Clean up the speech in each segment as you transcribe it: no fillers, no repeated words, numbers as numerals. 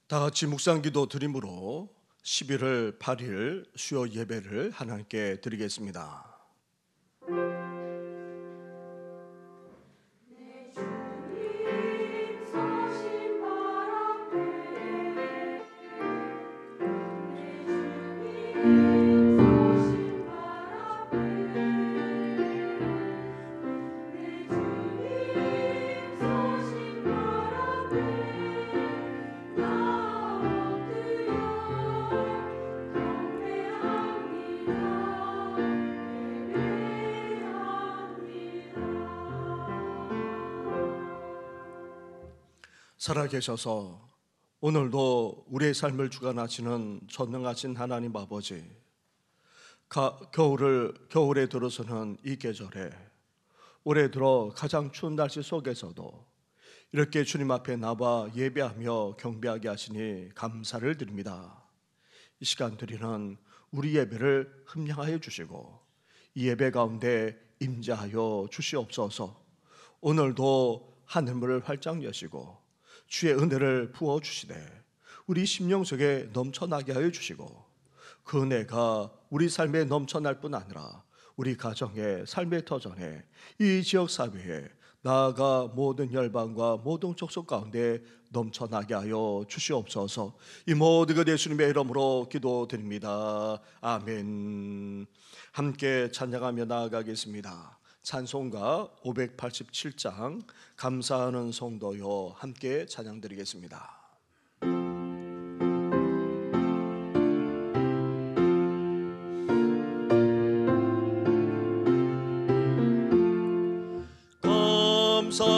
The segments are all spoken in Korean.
다 같이 묵상기도 드림으로 11월 8일 수요 예배를 하나님께 드리겠습니다. 살아계셔서 오늘도 우리의 삶을 주관하시는 전능하신 하나님 아버지, 겨울에 들어서는 이 계절에 올해 들어 가장 추운 날씨 속에서도 이렇게 주님 앞에 나와 예배하며 경배하게 하시니 감사를 드립니다. 이 시간 드리는 우리 예배를 흠량하여 주시고 이 예배 가운데 임재하여 주시옵소서. 오늘도 하늘문을 활짝 여시고 주의 은혜를 부어주시되 우리 심령 속에 넘쳐나게 하여 주시고 그 은혜가 우리 삶에 넘쳐날 뿐 아니라 우리 가정의 삶의 터전에 이 지역사회에 나아가 모든 열방과 모든 족속 가운데 넘쳐나게 하여 주시옵소서. 이 모든 것 예수님의 이름으로 기도드립니다. 아멘. 함께 찬양하며 나아가겠습니다. 찬송가 587장 감사하는 성도여 함께 찬양드리겠습니다.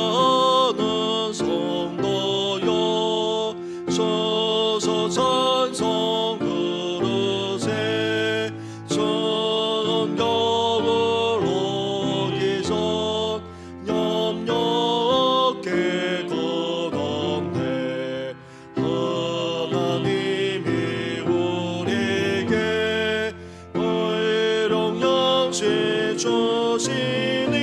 감사하는 성도여 서서 찬송 그릇에 천경을 오기 전 염려케 거듭내 하나님이 우리에게 의롭 양식 주시니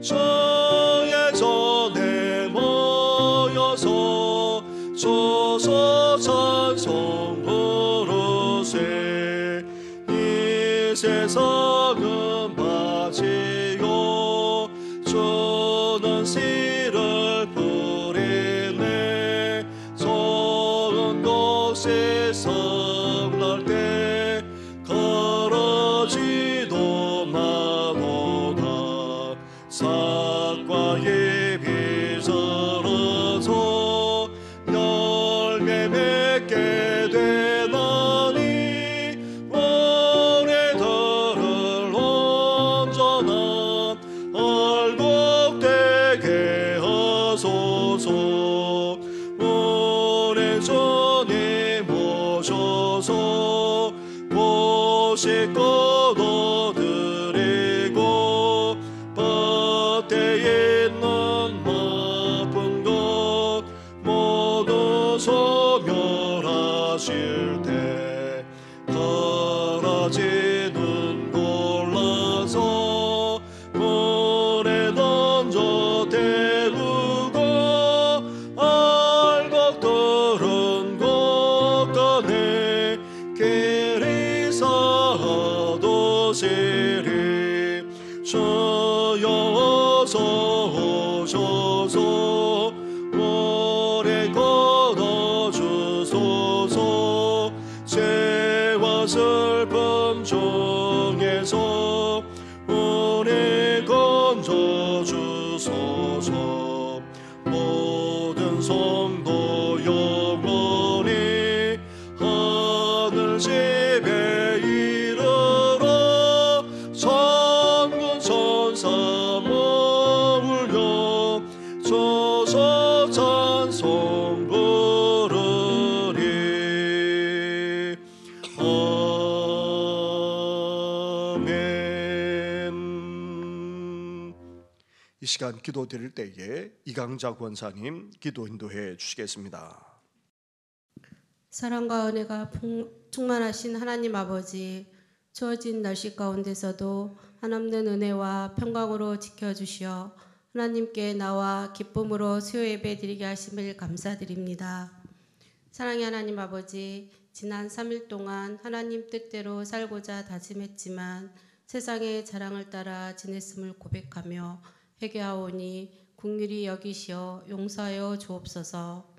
저의 전에 모여서 서서 찬송 부르세. 이 세상은 바지요 주는 씨를 뿌리네. 좋은 곳에 성날 때 거러지도 마도다. 삭과의 비서러서 열매 맺게 되나니 올해들을 온전한 얼곡되게 하소서. 오래전에 모셔서 보시고 얻어드리고 밭에 있는 나쁜 것 모두 소멸하실 때 가라지는 골라서 물에 던져 데우고 알곡들은 곳간에 길이 쌓아두시리. 주여 어서 오셔서 오래 걷어주소서. 죄와 슬픔 중에서 우리 건져주소서. 모든 성도 영원히 하늘 집에 이르러 천군 천사 모으려 서서 찬송 부르리. 아멘. 이 시간 기도 드릴 때에 이강자 권사님 기도 인도해 주시겠습니다. 사랑과 은혜가 충만하신 하나님 아버지, 추워진 날씨 가운데서도 한없는 은혜와 평강으로 지켜주시어 하나님께 나와 기쁨으로 수요 예배 드리게 하심을 감사드립니다. 사랑의 하나님 아버지, 지난 3일 동안 하나님 뜻대로 살고자 다짐했지만 세상의 자랑을 따라 지냈음을 고백하며 회개하오니 긍휼히 여기시어 용서하여 주옵소서.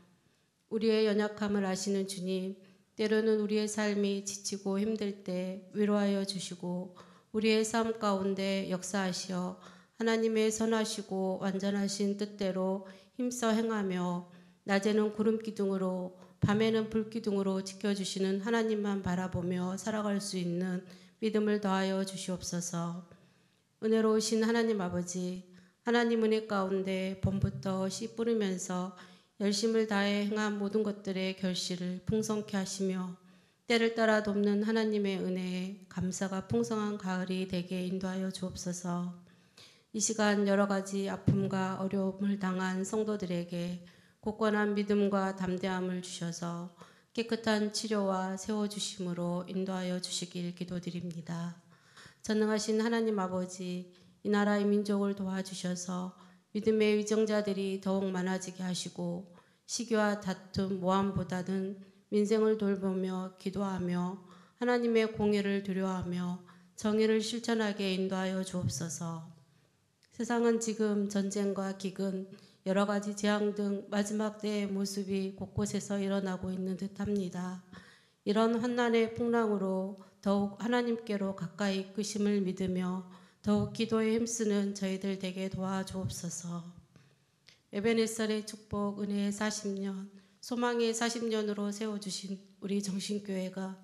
우리의 연약함을 아시는 주님, 때로는 우리의 삶이 지치고 힘들 때 위로하여 주시고 우리의 삶 가운데 역사하시어 하나님의 선하시고 완전하신 뜻대로 힘써 행하며 낮에는 구름 기둥으로 밤에는 불 기둥으로 지켜주시는 하나님만 바라보며 살아갈 수 있는 믿음을 더하여 주시옵소서. 은혜로우신 하나님 아버지, 하나님 은혜 가운데 봄부터 씨 뿌리면서 열심을 다해 행한 모든 것들의 결실을 풍성케 하시며 때를 따라 돕는 하나님의 은혜에 감사가 풍성한 가을이 되게 인도하여 주옵소서. 이 시간 여러 가지 아픔과 어려움을 당한 성도들에게 굳건한 믿음과 담대함을 주셔서 깨끗한 치료와 세워주심으로 인도하여 주시길 기도드립니다. 전능하신 하나님 아버지, 이 나라의 민족을 도와주셔서 믿음의 위정자들이 더욱 많아지게 하시고 시기와 다툼, 모함보다는 민생을 돌보며 기도하며 하나님의 공의를 두려워하며 정의를 실천하게 인도하여 주옵소서. 세상은 지금 전쟁과 기근, 여러 가지 재앙 등 마지막 때의 모습이 곳곳에서 일어나고 있는 듯합니다. 이런 환난의 풍랑으로 더욱 하나님께로 가까이 이끄심을 믿으며 더욱 기도에 힘쓰는 저희들 되게 도와주옵소서. 에베네셀의 축복 은혜의 40년, 소망의 40년으로 세워주신 우리 정신교회가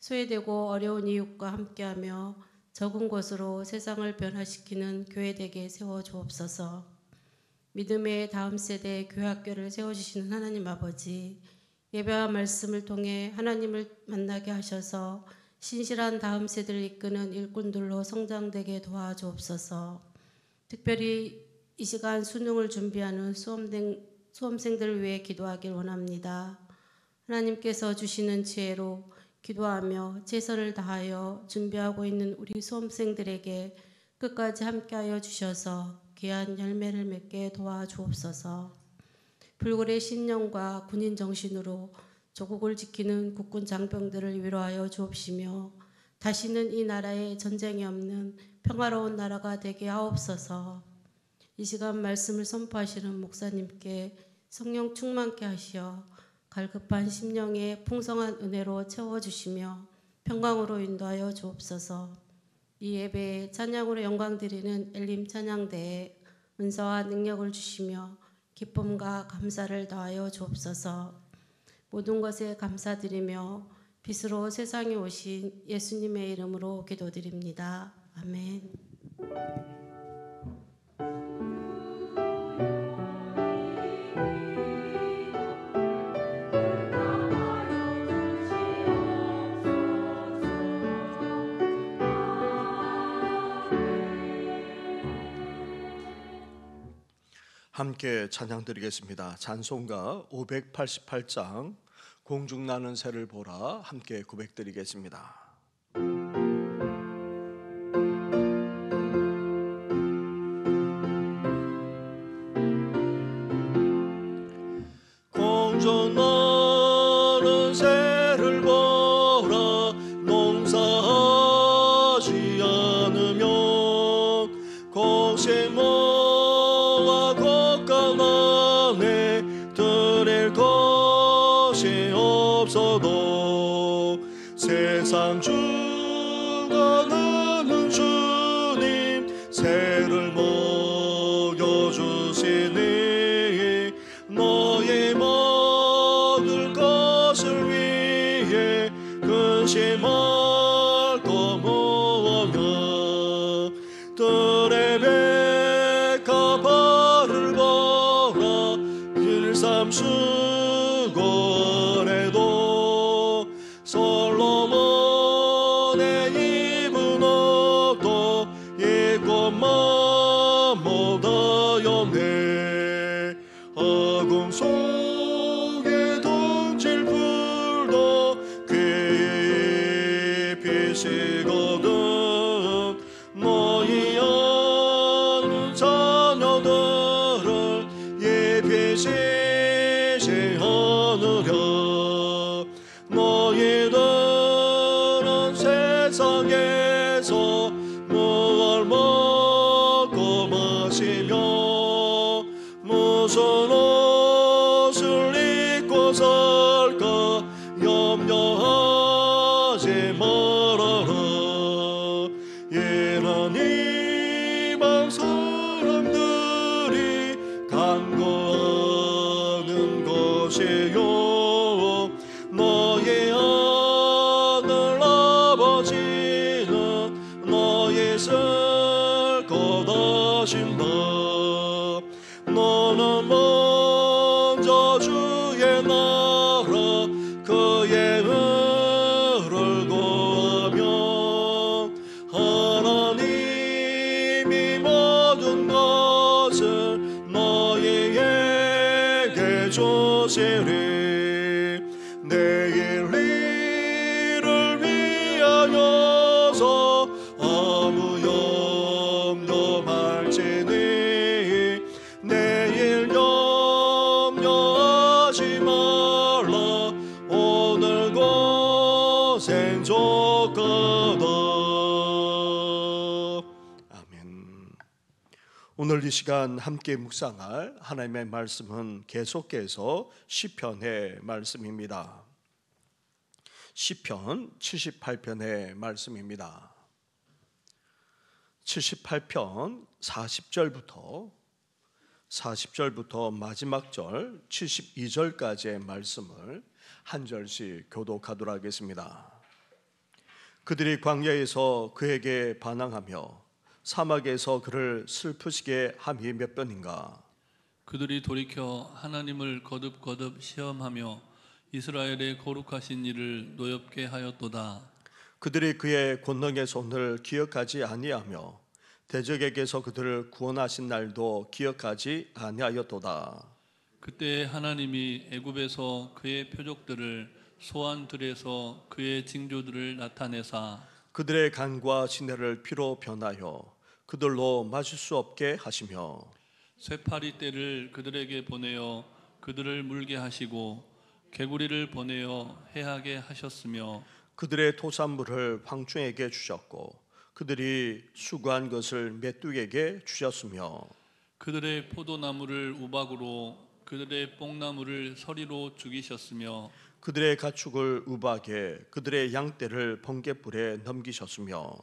소외되고 어려운 이웃과 함께하며 적은 곳으로 세상을 변화시키는 교회 되게 세워주옵소서. 믿음의 다음 세대 교회학교를 세워주시는 하나님 아버지, 예배와 말씀을 통해 하나님을 만나게 하셔서 신실한 다음 세대를 이끄는 일꾼들로 성장되게 도와주옵소서. 특별히 이 시간 수능을 준비하는 수험생들을 위해 기도하길 원합니다. 하나님께서 주시는 지혜로 기도하며 최선을 다하여 준비하고 있는 우리 수험생들에게 끝까지 함께하여 주셔서 귀한 열매를 맺게 도와주옵소서. 불굴의 신념과 군인 정신으로 조국을 지키는 국군 장병들을 위로하여 주옵시며 다시는 이 나라에 전쟁이 없는 평화로운 나라가 되게 하옵소서. 이 시간 말씀을 선포하시는 목사님께 성령 충만케 하시어 갈급한 심령에 풍성한 은혜로 채워주시며 평강으로 인도하여 주옵소서. 이 예배에 찬양으로 영광 드리는 엘림 찬양대에 은사와 능력을 주시며 기쁨과 감사를 더하여 주옵소서. 모든 것에 감사드리며 빛으로 세상에 오신 예수님의 이름으로 기도드립니다. 아멘. 함께 찬양 드리겠습니다. 찬송가 588장 공중나는 새를 보라 함께 고백드리겠습니다. 공중나는 새를 보라 농사하지 않으면 곡식 모아 곡간 안에 드릴 것이 없어도 세상 주관하는 주님 새를 먹여주시니 너의 먹을 것을 위해 근심할 거 뭐냐 들의 백합화를 보라 일삼수건에도 솔로몬의 입은 옷도 이것만 못하였네 어금 속에 던질 풀도 귀에 입히시거든 너희 아는 자녀들을 입히시지 않으랴 무슨 옷을 입고 살까 염려하지 말아라. 예난 이방 사람들이 간구하는 것이요 너의 하늘 아버지는 너의 쓸 것하신다. 너는 먼저 주의 나라 그의 의를 구하며 하나님이 모든 것을 너희에게 주시리. 내일 일을 위하여서 아무 염려 말지니 내일 염려하지 말라. 오늘 고생 족하다. 아멘. 오늘 이 시간 함께 묵상할 하나님의 말씀은 계속해서 시편의 말씀입니다. 시편 78편의 말씀입니다. 78편 40절부터 마지막 절 72절까지의 말씀을 한 절씩 교독하도록 하겠습니다. 그들이 광야에서 그에게 반항하며 사막에서 그를 슬프시게 함이 몇 번인가. 그들이 돌이켜 하나님을 거듭거듭 시험하며 이스라엘의 거룩하신 이를 노엽게 하였도다. 그들이 그의 권능의 손을 기억하지 아니하며 대적에게서 그들을 구원하신 날도 기억하지 아니하였도다. 그때 하나님이 애굽에서 그의 표적들을 소환들에서 그의 징조들을 나타내사 그들의 간과 시내를 피로 변하여 그들로 마실 수 없게 하시며 쇠파리 떼를 그들에게 보내어 그들을 물게 하시고 개구리를 보내어 해하게 하셨으며 그들의 토산물을 황충에게 주셨고 그들이 수고한 것을 메뚜기에게 주셨으며 그들의 포도나무를 우박으로 그들의 뽕나무를 서리로 죽이셨으며 그들의 가축을 우박에 그들의 양떼를 번갯불에 넘기셨으며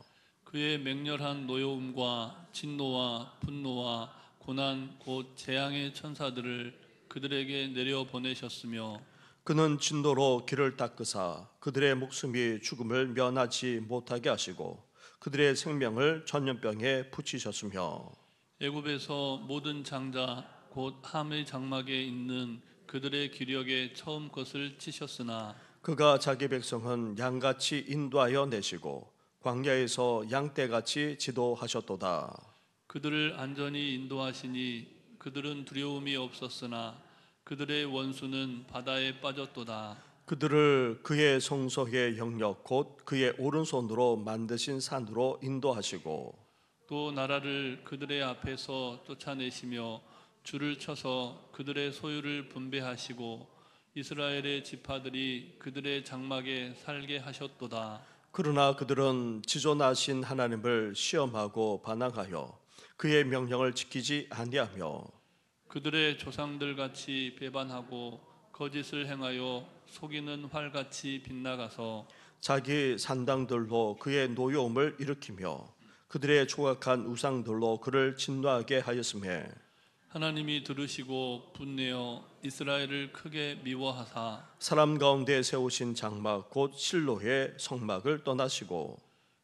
그의 맹렬한 노여움과 진노와 분노와 고난 곧 재앙의 천사들을 그들에게 내려 보내셨으며 그는 진노로 길을 닦으사 그들의 목숨이 죽음을 면하지 못하게 하시고 그들의 생명을 전염병에 붙이셨으며 애굽에서 모든 장자 곧 함의 장막에 있는 그들의 기력에 처음 것을 치셨으나 그가 자기 백성은 양같이 인도하여 내시고 광야에서 양떼같이 지도하셨도다. 그들을 안전히 인도하시니 그들은 두려움이 없었으나 그들의 원수는 바다에 빠졌도다. 그들을 그의 성소의 영역 곧 그의 오른손으로 만드신 산으로 인도하시고 또 나라를 그들의 앞에서 쫓아내시며 줄을 쳐서 그들의 소유를 분배하시고 이스라엘의 지파들이 그들의 장막에 살게 하셨도다. 그러나 그들은 지존하신 하나님을 시험하고 반항하여 그의 명령을 지키지 아니하며 그들의 조상들 같이 배반하고 거짓을 행하여 속이는 활같이 빗나가서 자기 산당들로 그의 노여움을 일으키며 그들의 조각한 우상들로 그를 진노하게 하였으며 하나님이 들으시고 분내어 이스라엘을 크게 미워하사 사람 가운데 세우신 장막 곧 실로의 성막을 떠나시고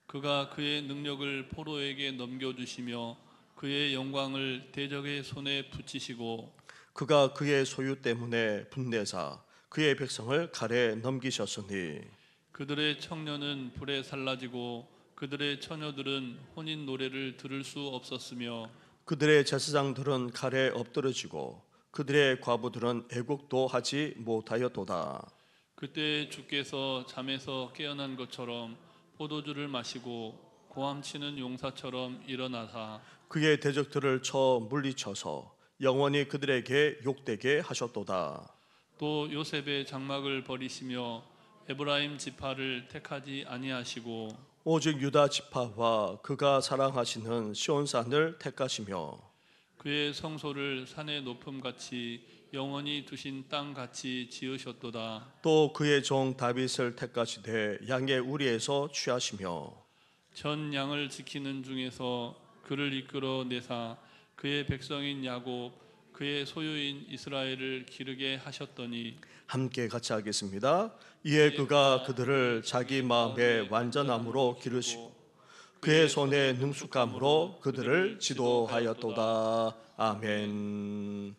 그가 그의 능력을 포로에게 넘겨주시며 그의 영광을 대적의 손에 붙이시고 그가 그의 소유 때문에 분내사 그의 백성을 칼에 넘기셨으니 그들의 청년은 불에 살라지고 그들의 처녀들은 혼인 노래를 들을 수 없었으며 그들의 제사장들은 칼에 엎드러지고 그들의 과부들은 애국도 하지 못하였도다. 그때 주께서 잠에서 깨어난 것처럼 포도주를 마시고 고함치는 용사처럼 일어나사 그의 대적들을 쳐 물리쳐서 영원히 그들에게 욕되게 하셨도다. 또 요셉의 장막을 버리시며 에브라임 지파를 택하지 아니하시고 오직 유다 지파와 그가 사랑하시는 시온산을 택하시며 그의 성소를 산의 높음같이 영원히 두신 땅같이 지으셨도다. 또 그의 종 다윗을 택하시되 양의 우리에서 취하시며 전 양을 지키는 중에서 그를 이끌어 내사 그의 백성인 야곱 그의 소유인 이스라엘을 기르게 하셨더니 함께 같이 하겠습니다. 이에 그가 그들을 자기 마음의 완전함으로 기르시고 그의 손의 능숙함으로 그들을 지도하였도다. 아멘.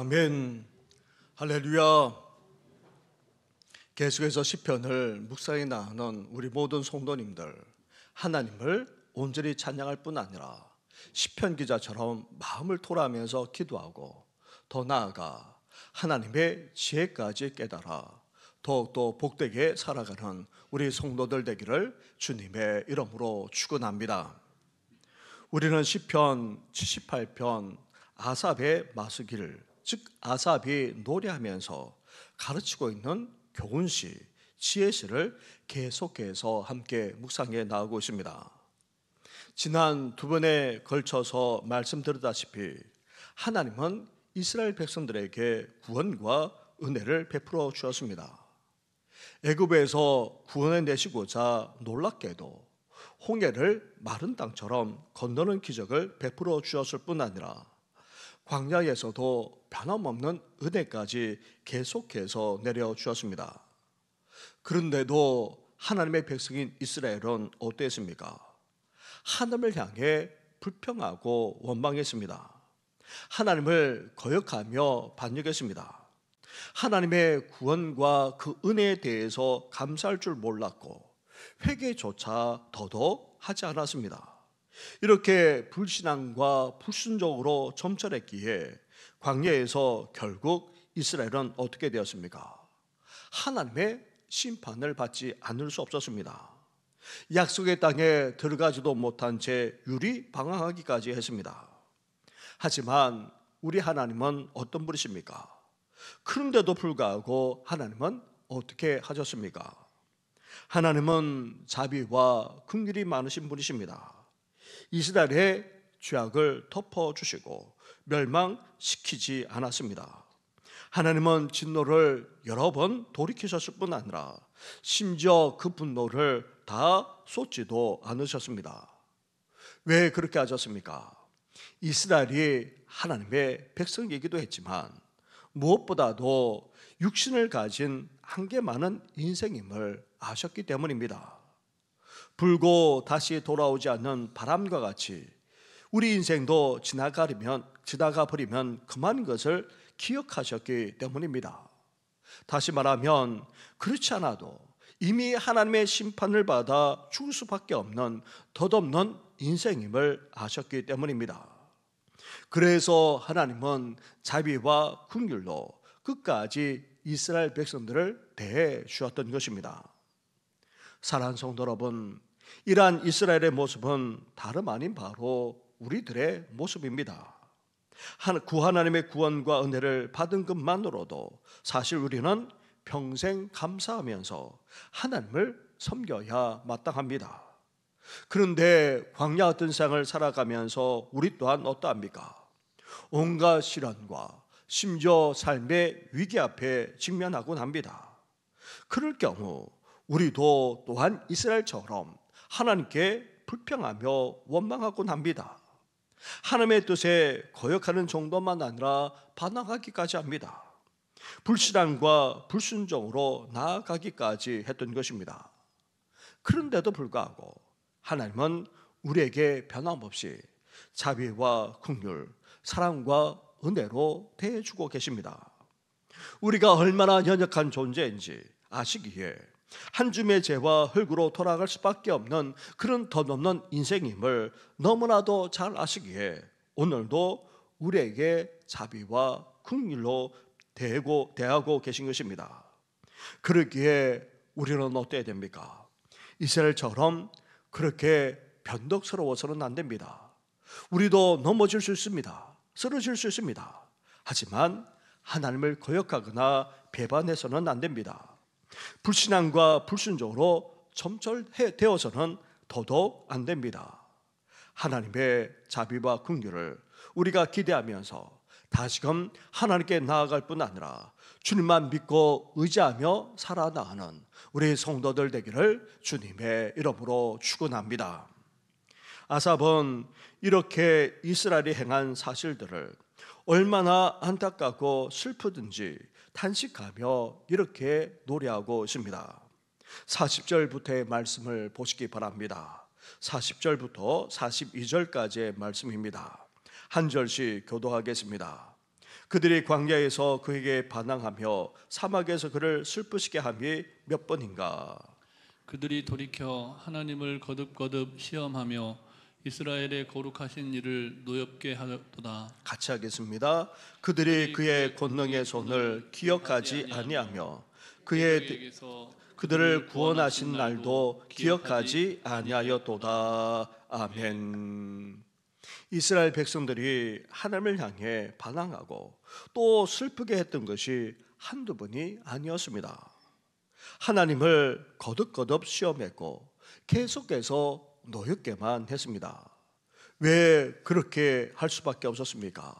아멘. 할렐루야. 계속해서 시편을 묵상해 나가는 우리 모든 성도님들, 하나님을 온전히 찬양할 뿐 아니라 시편 기자처럼 마음을 토라하면서 기도하고 더 나아가 하나님의 지혜까지 깨달아 더욱더 복되게 살아가는 우리 성도들 되기를 주님의 이름으로 축원합니다. 우리는 시편 78편 아삽의 마수기를 즉 아삽이 노래하면서 가르치고 있는 교훈시, 지혜시를 계속해서 함께 묵상해 나가고 있습니다. 지난 두 번에 걸쳐서 말씀드렸다시피 하나님은 이스라엘 백성들에게 구원과 은혜를 베풀어 주었습니다. 애굽에서 구원해 내시고자 놀랍게도 홍해를 마른 땅처럼 건너는 기적을 베풀어 주었을 뿐 아니라 광야에서도 변함없는 은혜까지 계속해서 내려 주었습니다. 그런데도 하나님의 백성인 이스라엘은 어땠습니까? 하나님을 향해 불평하고 원망했습니다. 하나님을 거역하며 반역했습니다. 하나님의 구원과 그 은혜에 대해서 감사할 줄 몰랐고 회개조차 더더욱 하지 않았습니다. 이렇게 불신앙과 불순종으로 점철했기에 광야에서 결국 이스라엘은 어떻게 되었습니까? 하나님의 심판을 받지 않을 수 없었습니다. 약속의 땅에 들어가지도 못한 채 유리방황하기까지 했습니다. 하지만 우리 하나님은 어떤 분이십니까? 그런데도 불구하고 하나님은 어떻게 하셨습니까? 하나님은 자비와 긍휼이 많으신 분이십니다. 이스라엘의 죄악을 덮어주시고 멸망시키지 않았습니다. 하나님은 진노를 여러 번 돌이키셨을 뿐 아니라 심지어 그 분노를 다 쏟지도 않으셨습니다. 왜 그렇게 하셨습니까? 이스라엘이 하나님의 백성이기도 했지만 무엇보다도 육신을 가진 한계 많은 인생임을 아셨기 때문입니다. 불고 다시 돌아오지 않는 바람과 같이 우리 인생도 지나가 버리면 그만 것을 기억하셨기 때문입니다. 다시 말하면 그렇지 않아도 이미 하나님의 심판을 받아 죽을 수밖에 없는 덧없는 인생임을 아셨기 때문입니다. 그래서 하나님은 자비와 긍휼로 끝까지 이스라엘 백성들을 대해 주었던 것입니다. 사랑하는 성도 여러분, 이러한 이스라엘의 모습은 다름 아닌 바로 우리들의 모습입니다. 하나님의 구원과 은혜를 받은 것만으로도 사실 우리는 평생 감사하면서 하나님을 섬겨야 마땅합니다. 그런데 광야 같은 생을 살아가면서 우리 또한 어떠합니까? 온갖 시련과 심지어 삶의 위기 앞에 직면하곤 합니다. 그럴 경우 우리도 또한 이스라엘처럼 하나님께 불평하며 원망하곤 합니다. 하나님의 뜻에 거역하는 정도만 아니라 반항하기까지 합니다. 불신앙과 불순종으로 나아가기까지 했던 것입니다. 그런데도 불구하고 하나님은 우리에게 변함없이 자비와 긍휼, 사랑과 은혜로 대해주고 계십니다. 우리가 얼마나 연약한 존재인지 아시기에 한 줌의 죄와 흙으로 돌아갈 수밖에 없는 그런 덧없는 인생임을 너무나도 잘 아시기에 오늘도 우리에게 자비와 긍휼로 대하고 계신 것입니다. 그러기에 우리는 어때야 됩니까? 이스라엘처럼 그렇게 변덕스러워서는 안 됩니다. 우리도 넘어질 수 있습니다. 쓰러질 수 있습니다. 하지만 하나님을 거역하거나 배반해서는 안 됩니다. 불신앙과 불순종으로 점철되어서는 더더욱 안 됩니다. 하나님의 자비와 긍휼을 우리가 기대하면서 다시금 하나님께 나아갈 뿐 아니라 주님만 믿고 의지하며 살아나가는 우리 성도들 되기를 주님의 이름으로 축원합니다. 아삽은 이렇게 이스라엘이 행한 사실들을 얼마나 안타깝고 슬프든지 탄식하며 이렇게 노래하고 있습니다. 40절부터의 말씀을 보시기 바랍니다. 40절부터 42절까지의 말씀입니다. 한 절씩 교도하겠습니다. 그들이 광야에서 그에게 반항하며 사막에서 그를 슬프시게 함이 몇 번인가? 그들이 돌이켜 하나님을 거듭거듭 시험하며 이스라엘의 거룩하신 이를 노엽게 하도다. 같이 하겠습니다. 그들이 그의 권능의 손을 기억하지 아니하며 그들을 구원하신 날도 기억하지 아니하였도다. 아멘. 이스라엘 백성들이 하나님을 향해 반항하고 또 슬프게 했던 것이 한두 번이 아니었습니다. 하나님을 거듭거듭 시험했고 계속해서 노엽게만 했습니다. 왜 그렇게 할 수밖에 없었습니까?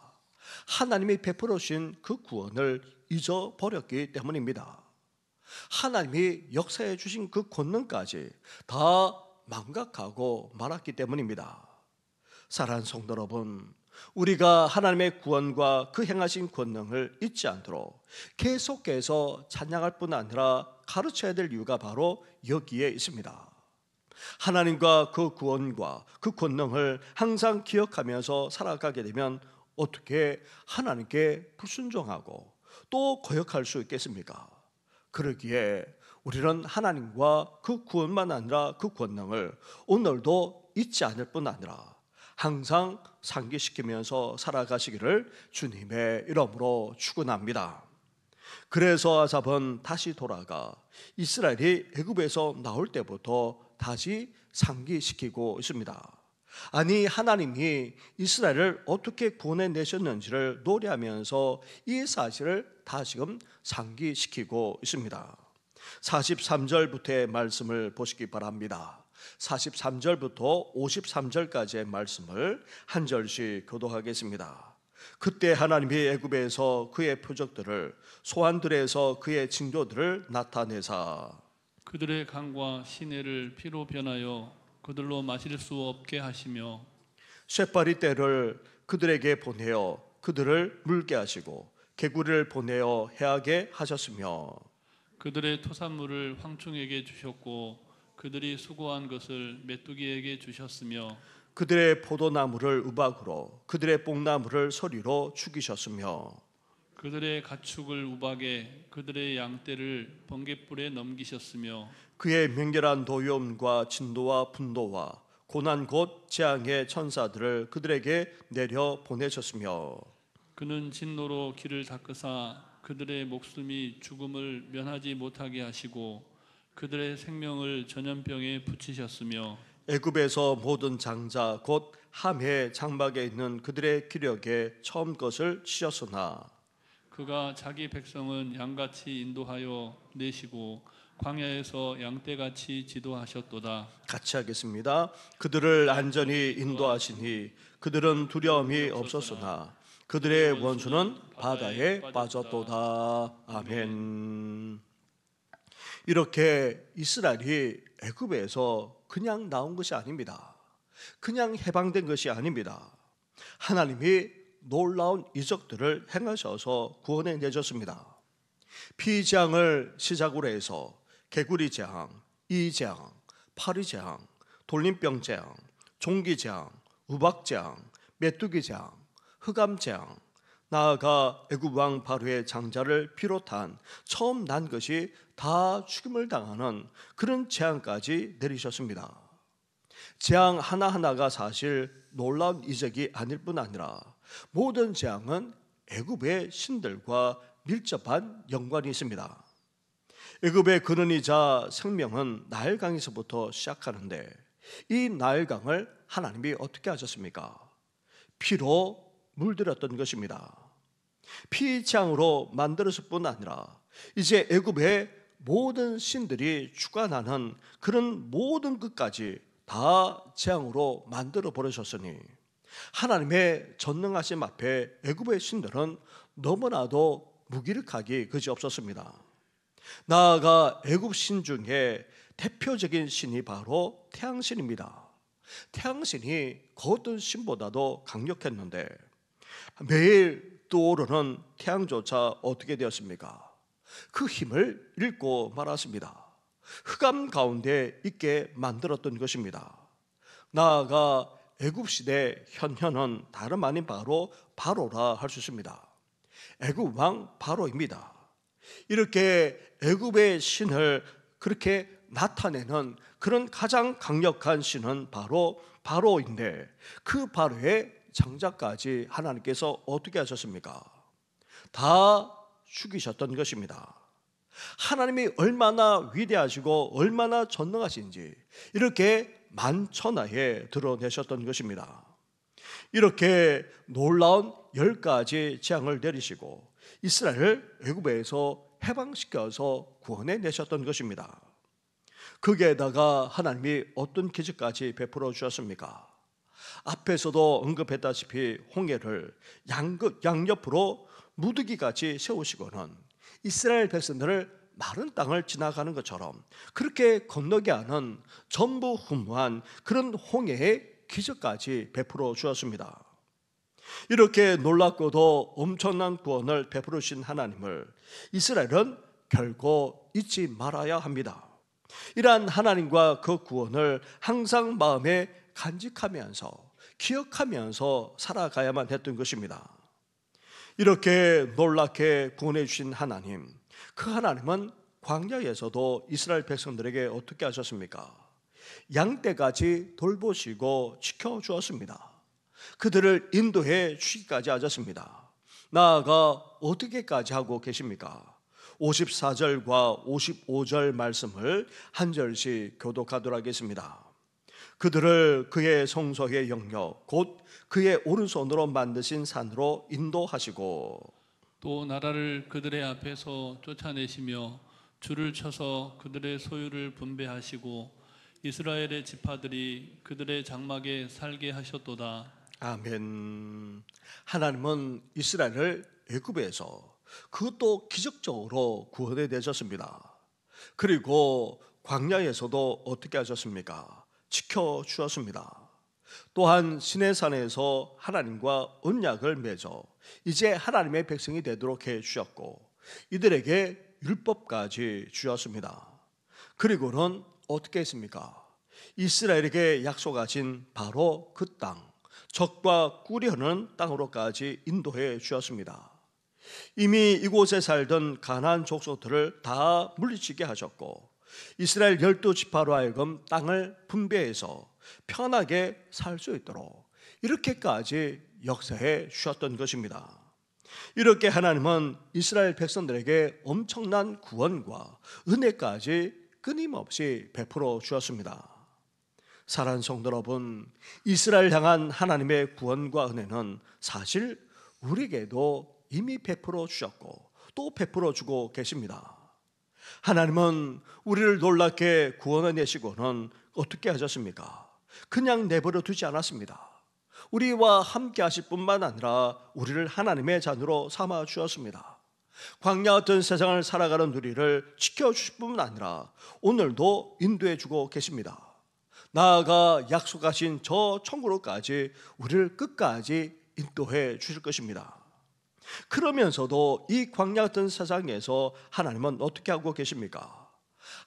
하나님이 베풀어 주신 그 구원을 잊어버렸기 때문입니다. 하나님이 역사해 주신 그 권능까지 다 망각하고 말았기 때문입니다. 사랑하는 성도 여러분, 우리가 하나님의 구원과 그 행하신 권능을 잊지 않도록 계속해서 찬양할 뿐 아니라 가르쳐야 될 이유가 바로 여기에 있습니다. 하나님과 그 구원과 그 권능을 항상 기억하면서 살아가게 되면 어떻게 하나님께 불순종하고 또 거역할 수 있겠습니까? 그러기에 우리는 하나님과 그 구원만 아니라 그 권능을 오늘도 잊지 않을 뿐 아니라 항상 상기시키면서 살아가시기를 주님의 이름으로 축원합니다. 그래서 아삽은 다시 돌아가 이스라엘이 애굽에서 나올 때부터 다시 상기시키고 있습니다. 아니, 하나님이 이스라엘을 어떻게 구원해내셨는지를 노래하면서 이 사실을 다시금 상기시키고 있습니다. 43절부터의 말씀을 보시기 바랍니다. 43절부터 53절까지의 말씀을 한 절씩 교독하겠습니다. 그때 하나님이 애굽에서 그의 표적들을, 소환들에서 그의 징조들을 나타내사 그들의 강과 시내를 피로 변하여 그들로 마실 수 없게 하시며 쇠파리 떼를 그들에게 보내어 그들을 물게 하시고 개구리를 보내어 해하게 하셨으며 그들의 토산물을 황충에게 주셨고 그들이 수고한 것을 메뚜기에게 주셨으며 그들의 포도나무를 우박으로 그들의 뽕나무를 소리로 죽이셨으며 그들의 가축을 우박에 그들의 양떼를 번갯불에 넘기셨으며 그의 맹렬한 도염과 진도와 분도와 고난 곧 재앙의 천사들을 그들에게 내려 보내셨으며 그는 진노로 길을 닦으사 그들의 목숨이 죽음을 면하지 못하게 하시고 그들의 생명을 전염병에 붙이셨으며 애굽에서 모든 장자 곧 함의 장막에 있는 그들의 기력에 처음 것을 치셨으나 그가 자기 백성은 양같이 인도하여 내시고 광야에서 양떼같이 지도하셨도다. 같이 하겠습니다. 그들을 안전히 인도하시니 그들은 두려움이 없었으나 그들의 원수는 바다에 빠졌도다. 아멘. 이렇게 이스라엘이 애굽에서 그냥 나온 것이 아닙니다. 그냥 해방된 것이 아닙니다. 하나님이 놀라운 이적들을 행하셔서 구원해 내셨습니다. 피재앙을 시작으로 해서 개구리 재앙, 이재앙, 파리 재앙, 돌림병 재앙, 종기 재앙, 우박 재앙, 메뚜기 재앙, 흑암 재앙, 나아가 애굽 왕 바로의 장자를 비롯한 처음 난 것이 다 죽임을 당하는 그런 재앙까지 내리셨습니다. 재앙 하나하나가 사실 놀라운 이적이 아닐 뿐 아니라 모든 재앙은 애굽의 신들과 밀접한 연관이 있습니다. 애굽의 근원이자 생명은 나일강에서부터 시작하는데 이 나일강을 하나님이 어떻게 하셨습니까? 피로 물들였던 것입니다. 피재앙으로 만들었을 뿐 아니라 이제 애굽의 모든 신들이 주관하는 그런 모든 것까지 다 재앙으로 만들어 버리셨으니 하나님의 전능하심 앞에 애굽의 신들은 너무나도 무기력하기 그지없었습니다. 나아가 애굽 신 중에 대표적인 신이 바로 태양신입니다. 태양신이 그 어떤 신보다도 강력했는데 매일 떠오르는 태양조차 어떻게 되었습니까? 그 힘을 잃고 말았습니다. 흑암 가운데 있게 만들었던 것입니다. 나아가 애굽 시대 현현은 다름 아닌 바로 바로라 할 수 있습니다. 애굽 왕 바로입니다. 이렇게 애굽의 신을 그렇게 나타내는 그런 가장 강력한 신은 바로 바로인데 그 바로의 장자까지 하나님께서 어떻게 하셨습니까? 다 죽이셨던 것입니다. 하나님이 얼마나 위대하시고 얼마나 전능하신지 이렇게 만천하에 드러내셨던 것입니다. 이렇게 놀라운 10가지 재앙을 내리시고 이스라엘을 애굽에서 해방시켜서 구원해 내셨던 것입니다. 거기에다가 하나님이 어떤 기적까지 베풀어 주셨습니까? 앞에서도 언급했다시피 홍해를 양옆으로 무더기같이 세우시고는 이스라엘 백성들을 마른 땅을 지나가는 것처럼 그렇게 건너게 하는 전부후무한 그런 홍해의 기적까지 베풀어 주었습니다. 이렇게 놀랍고도 엄청난 구원을 베풀어 주신 하나님을 이스라엘은 결코 잊지 말아야 합니다. 이러한 하나님과 그 구원을 항상 마음에 간직하면서 기억하면서 살아가야만 했던 것입니다. 이렇게 놀랍게 구원해 주신 하나님, 그 하나님은 광야에서도 이스라엘 백성들에게 어떻게 하셨습니까? 양떼같이 돌보시고 지켜주었습니다. 그들을 인도해 주기까지 하셨습니다. 나아가 어떻게까지 하고 계십니까? 54절과 55절 말씀을 한 절씩 교독하도록 하겠습니다. 그들을 그의 성소의 영역 곧 그의 오른손으로 만드신 산으로 인도하시고 또 나라를 그들의 앞에서 쫓아내시며 줄을 쳐서 그들의 소유를 분배하시고 이스라엘의 지파들이 그들의 장막에 살게 하셨도다. 아멘. 하나님은 이스라엘을 애굽에서 그것도 기적적으로 구원해 내셨습니다. 그리고 광야에서도 어떻게 하셨습니까? 지켜주었습니다. 또한 시내산에서 하나님과 언약을 맺어 이제 하나님의 백성이 되도록 해주셨고 이들에게 율법까지 주었습니다. 그리고는 어떻게 했습니까? 이스라엘에게 약속하신 바로 그 땅, 적과 꿀이 흐르는 땅으로까지 인도해 주었습니다. 이미 이곳에 살던 가나안 족속들을 다 물리치게 하셨고 이스라엘 12지파로 하여금 땅을 분배해서 편하게 살 수 있도록 이렇게까지 역사해 주셨던 것입니다. 이렇게 하나님은 이스라엘 백성들에게 엄청난 구원과 은혜까지 끊임없이 베풀어 주었습니다. 사랑하는 성도 여러분, 이스라엘 향한 하나님의 구원과 은혜는 사실 우리에게도 이미 베풀어 주셨고 또 베풀어 주고 계십니다. 하나님은 우리를 놀랍게 구원해 내시고는 어떻게 하셨습니까? 그냥 내버려 두지 않았습니다. 우리와 함께 하실 뿐만 아니라 우리를 하나님의 자녀로 삼아 주었습니다. 광야 같은 세상을 살아가는 우리를 지켜주실 뿐만 아니라 오늘도 인도해 주고 계십니다. 나아가 약속하신 저 천국으로까지 우리를 끝까지 인도해 주실 것입니다. 그러면서도 이 광야 같은 세상에서 하나님은 어떻게 하고 계십니까?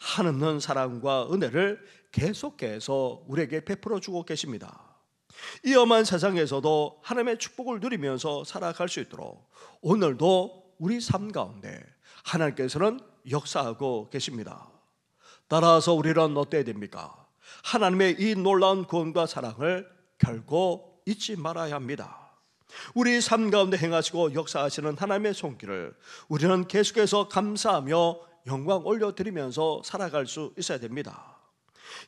한없는 사랑과 은혜를 계속해서 우리에게 베풀어 주고 계십니다. 이 험한 세상에서도 하나님의 축복을 누리면서 살아갈 수 있도록 오늘도 우리 삶 가운데 하나님께서는 역사하고 계십니다. 따라서 우리는 어때야 됩니까? 하나님의 이 놀라운 구원과 사랑을 결코 잊지 말아야 합니다. 우리 삶 가운데 행하시고 역사하시는 하나님의 손길을 우리는 계속해서 감사하며 영광 올려드리면서 살아갈 수 있어야 됩니다.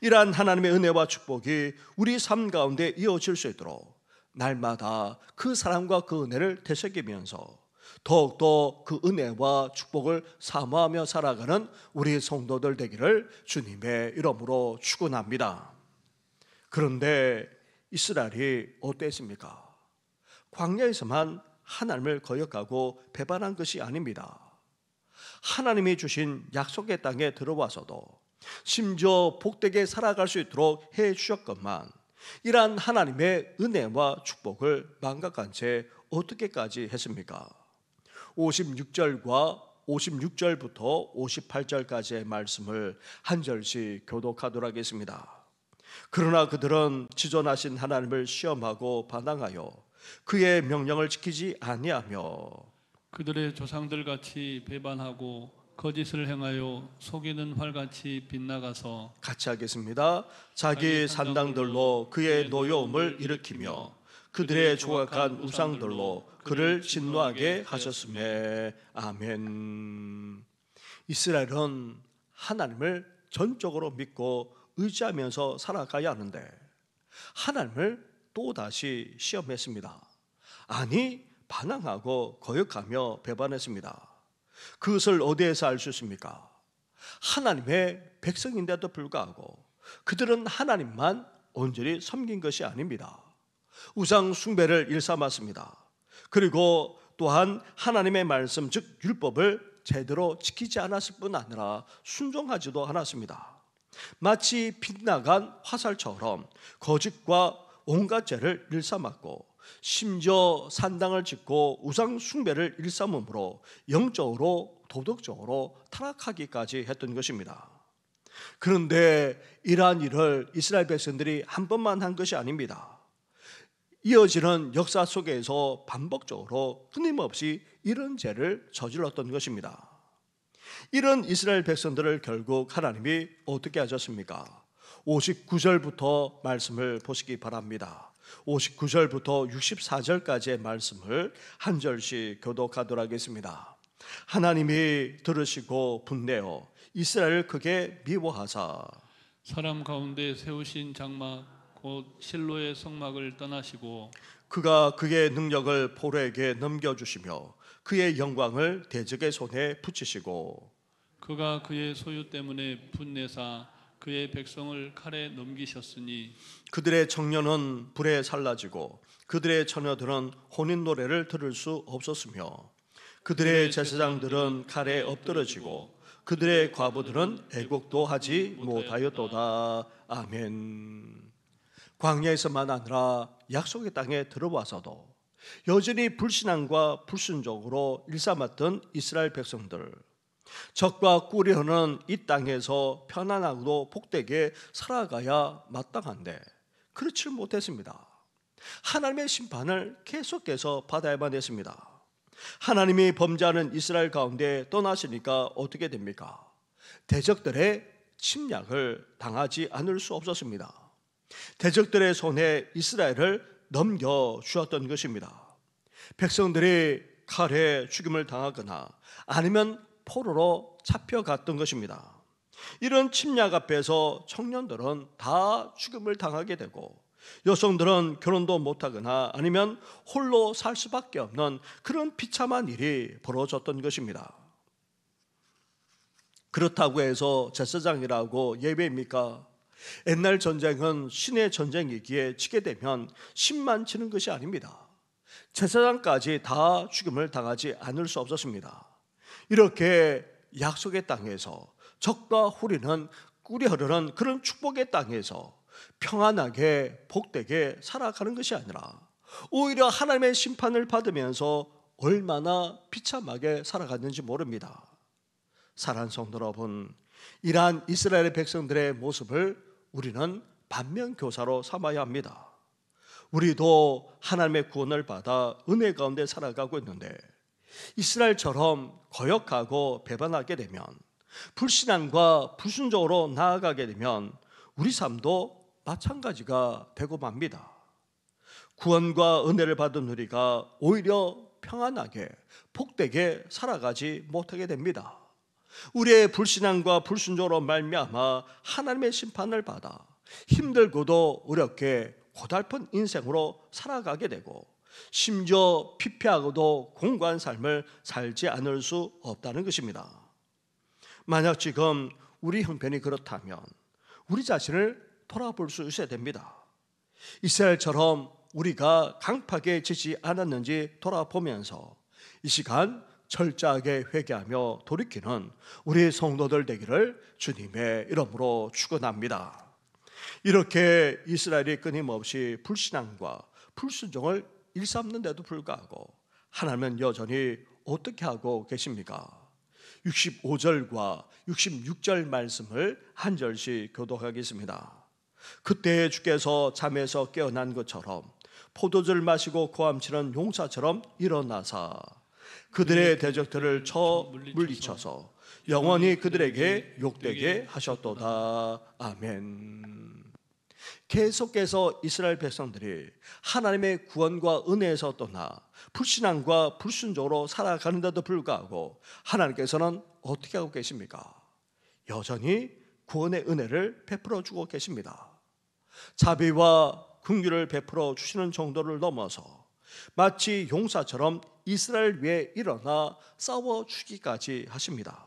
이러한 하나님의 은혜와 축복이 우리 삶 가운데 이어질 수 있도록 날마다 그 사랑과 그 은혜를 되새기면서 더욱더 그 은혜와 축복을 사모하며 살아가는 우리 성도들 되기를 주님의 이름으로 축원합니다. 그런데 이스라엘이 어땠습니까? 광야에서만 하나님을 거역하고 배반한 것이 아닙니다. 하나님이 주신 약속의 땅에 들어와서도 심지어 복되게 살아갈 수 있도록 해 주셨건만 이러한 하나님의 은혜와 축복을 망각한 채 어떻게까지 했습니까? 56절과 56절부터 58절까지의 말씀을 한 절씩 교독하도록 하겠습니다. 그러나 그들은 지존하신 하나님을 시험하고 반항하여 그의 명령을 지키지 아니하며 그들의 조상들 같이 배반하고 거짓을 행하여 속이는 활같이 빗나가서 같이 하겠습니다. 자기 산당들로 그의 노여움을 일으키며 그들의 조각한 우상들로 그를 진노하게 하셨으며 아멘. 이스라엘은 하나님을 전적으로 믿고 의지하면서 살아가야 하는데 하나님을 또다시 시험했습니다. 아니, 반항하고 거역하며 배반했습니다. 그것을 어디에서 알 수 있습니까? 하나님의 백성인데도 불구하고 그들은 하나님만 온전히 섬긴 것이 아닙니다. 우상 숭배를 일삼았습니다. 그리고 또한 하나님의 말씀, 즉 율법을 제대로 지키지 않았을 뿐 아니라 순종하지도 않았습니다. 마치 빗나간 화살처럼 거짓과 온갖 죄를 일삼았고, 심지어 산당을 짓고 우상 숭배를 일삼음으로 영적으로 도덕적으로 타락하기까지 했던 것입니다. 그런데 이러한 일을 이스라엘 백성들이 한 번만 한 것이 아닙니다. 이어지는 역사 속에서 반복적으로 끊임없이 이런 죄를 저질렀던 것입니다. 이런 이스라엘 백성들을 결국 하나님이 어떻게 하셨습니까? 59절부터 말씀을 보시기 바랍니다. 59절부터 64절까지의 말씀을 한 절씩 교독하도록 하겠습니다. 하나님이 들으시고 분내어 이스라엘을 크게 미워하사 사람 가운데 세우신 장막 곧 실로의 성막을 떠나시고 그가 그의 능력을 포로에게 넘겨주시며 그의 영광을 대적의 손에 붙이시고 그가 그의 소유 때문에 분내사 그의 백성을 칼에 넘기셨으니 그들의 청년은 불에 살라지고 그들의 처녀들은 혼인 노래를 들을 수 없었으며 그들의 제사장들은 칼에 엎드러지고 그들의 과부들은 애곡도 하지 못하였도다. 아멘. 광야에서만 아니라 약속의 땅에 들어와서도 여전히 불신앙과 불순종으로 일삼았던 이스라엘 백성들, 적과 꾸려는 이 땅에서 편안하고도 복되게 살아가야 마땅한데 그렇지 못했습니다. 하나님의 심판을 계속해서 받아야만 했습니다. 하나님이 범죄하는 이스라엘 가운데 떠나시니까 어떻게 됩니까? 대적들의 침략을 당하지 않을 수 없었습니다. 대적들의 손에 이스라엘을 넘겨주었던 것입니다. 백성들이 칼에 죽임을 당하거나 아니면 포로로 잡혀갔던 것입니다. 이런 침략 앞에서 청년들은 다 죽임을 당하게 되고 여성들은 결혼도 못하거나 아니면 홀로 살 수밖에 없는 그런 비참한 일이 벌어졌던 것입니다. 그렇다고 해서 제사장이라고 예배입니까? 옛날 전쟁은 신의 전쟁이기에 치게 되면 신만 치는 것이 아닙니다. 제사장까지 다 죽임을 당하지 않을 수 없었습니다. 이렇게 약속의 땅에서 적과 후리는 꿀이 흐르는 그런 축복의 땅에서 평안하게 복되게 살아가는 것이 아니라 오히려 하나님의 심판을 받으면서 얼마나 비참하게 살아갔는지 모릅니다. 사랑하는 성도 여러분, 이러한 이스라엘 백성들의 모습을 우리는 반면교사로 삼아야 합니다. 우리도 하나님의 구원을 받아 은혜 가운데 살아가고 있는데 이스라엘처럼 거역하고 배반하게 되면, 불신앙과 불순종으로 나아가게 되면 우리 삶도 마찬가지가 되고 맙니다. 구원과 은혜를 받은 우리가 오히려 평안하게 복되게 살아가지 못하게 됩니다. 우리의 불신앙과 불순종으로 말미암아 하나님의 심판을 받아 힘들고도 어렵게 고달픈 인생으로 살아가게 되고 심지어 피폐하고도 공고한 삶을 살지 않을 수 없다는 것입니다. 만약 지금 우리 형편이 그렇다면 우리 자신을 돌아볼 수 있어야 됩니다. 이스라엘처럼 우리가 강팍에 지지 않았는지 돌아보면서 이 시간 철저하게 회개하며 돌이키는 우리 성도들 되기를 주님의 이름으로 축원합니다. 이렇게 이스라엘이 끊임없이 불신앙과 불순종을 일삼는데도 불구하고 하나님은 여전히 어떻게 하고 계십니까? 65절과 66절 말씀을 한 절씩 교독하겠습니다. 그때 주께서 잠에서 깨어난 것처럼 포도주를 마시고 고함치는 용사처럼 일어나사 그들의 대적들을 쳐 물리쳐서 영원히 그들에게 욕되게 하셨도다. 아멘. 계속해서 이스라엘 백성들이 하나님의 구원과 은혜에서 떠나 불신앙과 불순종으로 살아가는데도 불구하고 하나님께서는 어떻게 하고 계십니까? 여전히 구원의 은혜를 베풀어 주고 계십니다. 자비와 긍휼을 베풀어 주시는 정도를 넘어서 마치 용사처럼 이스라엘 위에 일어나 싸워 죽이기까지 하십니다.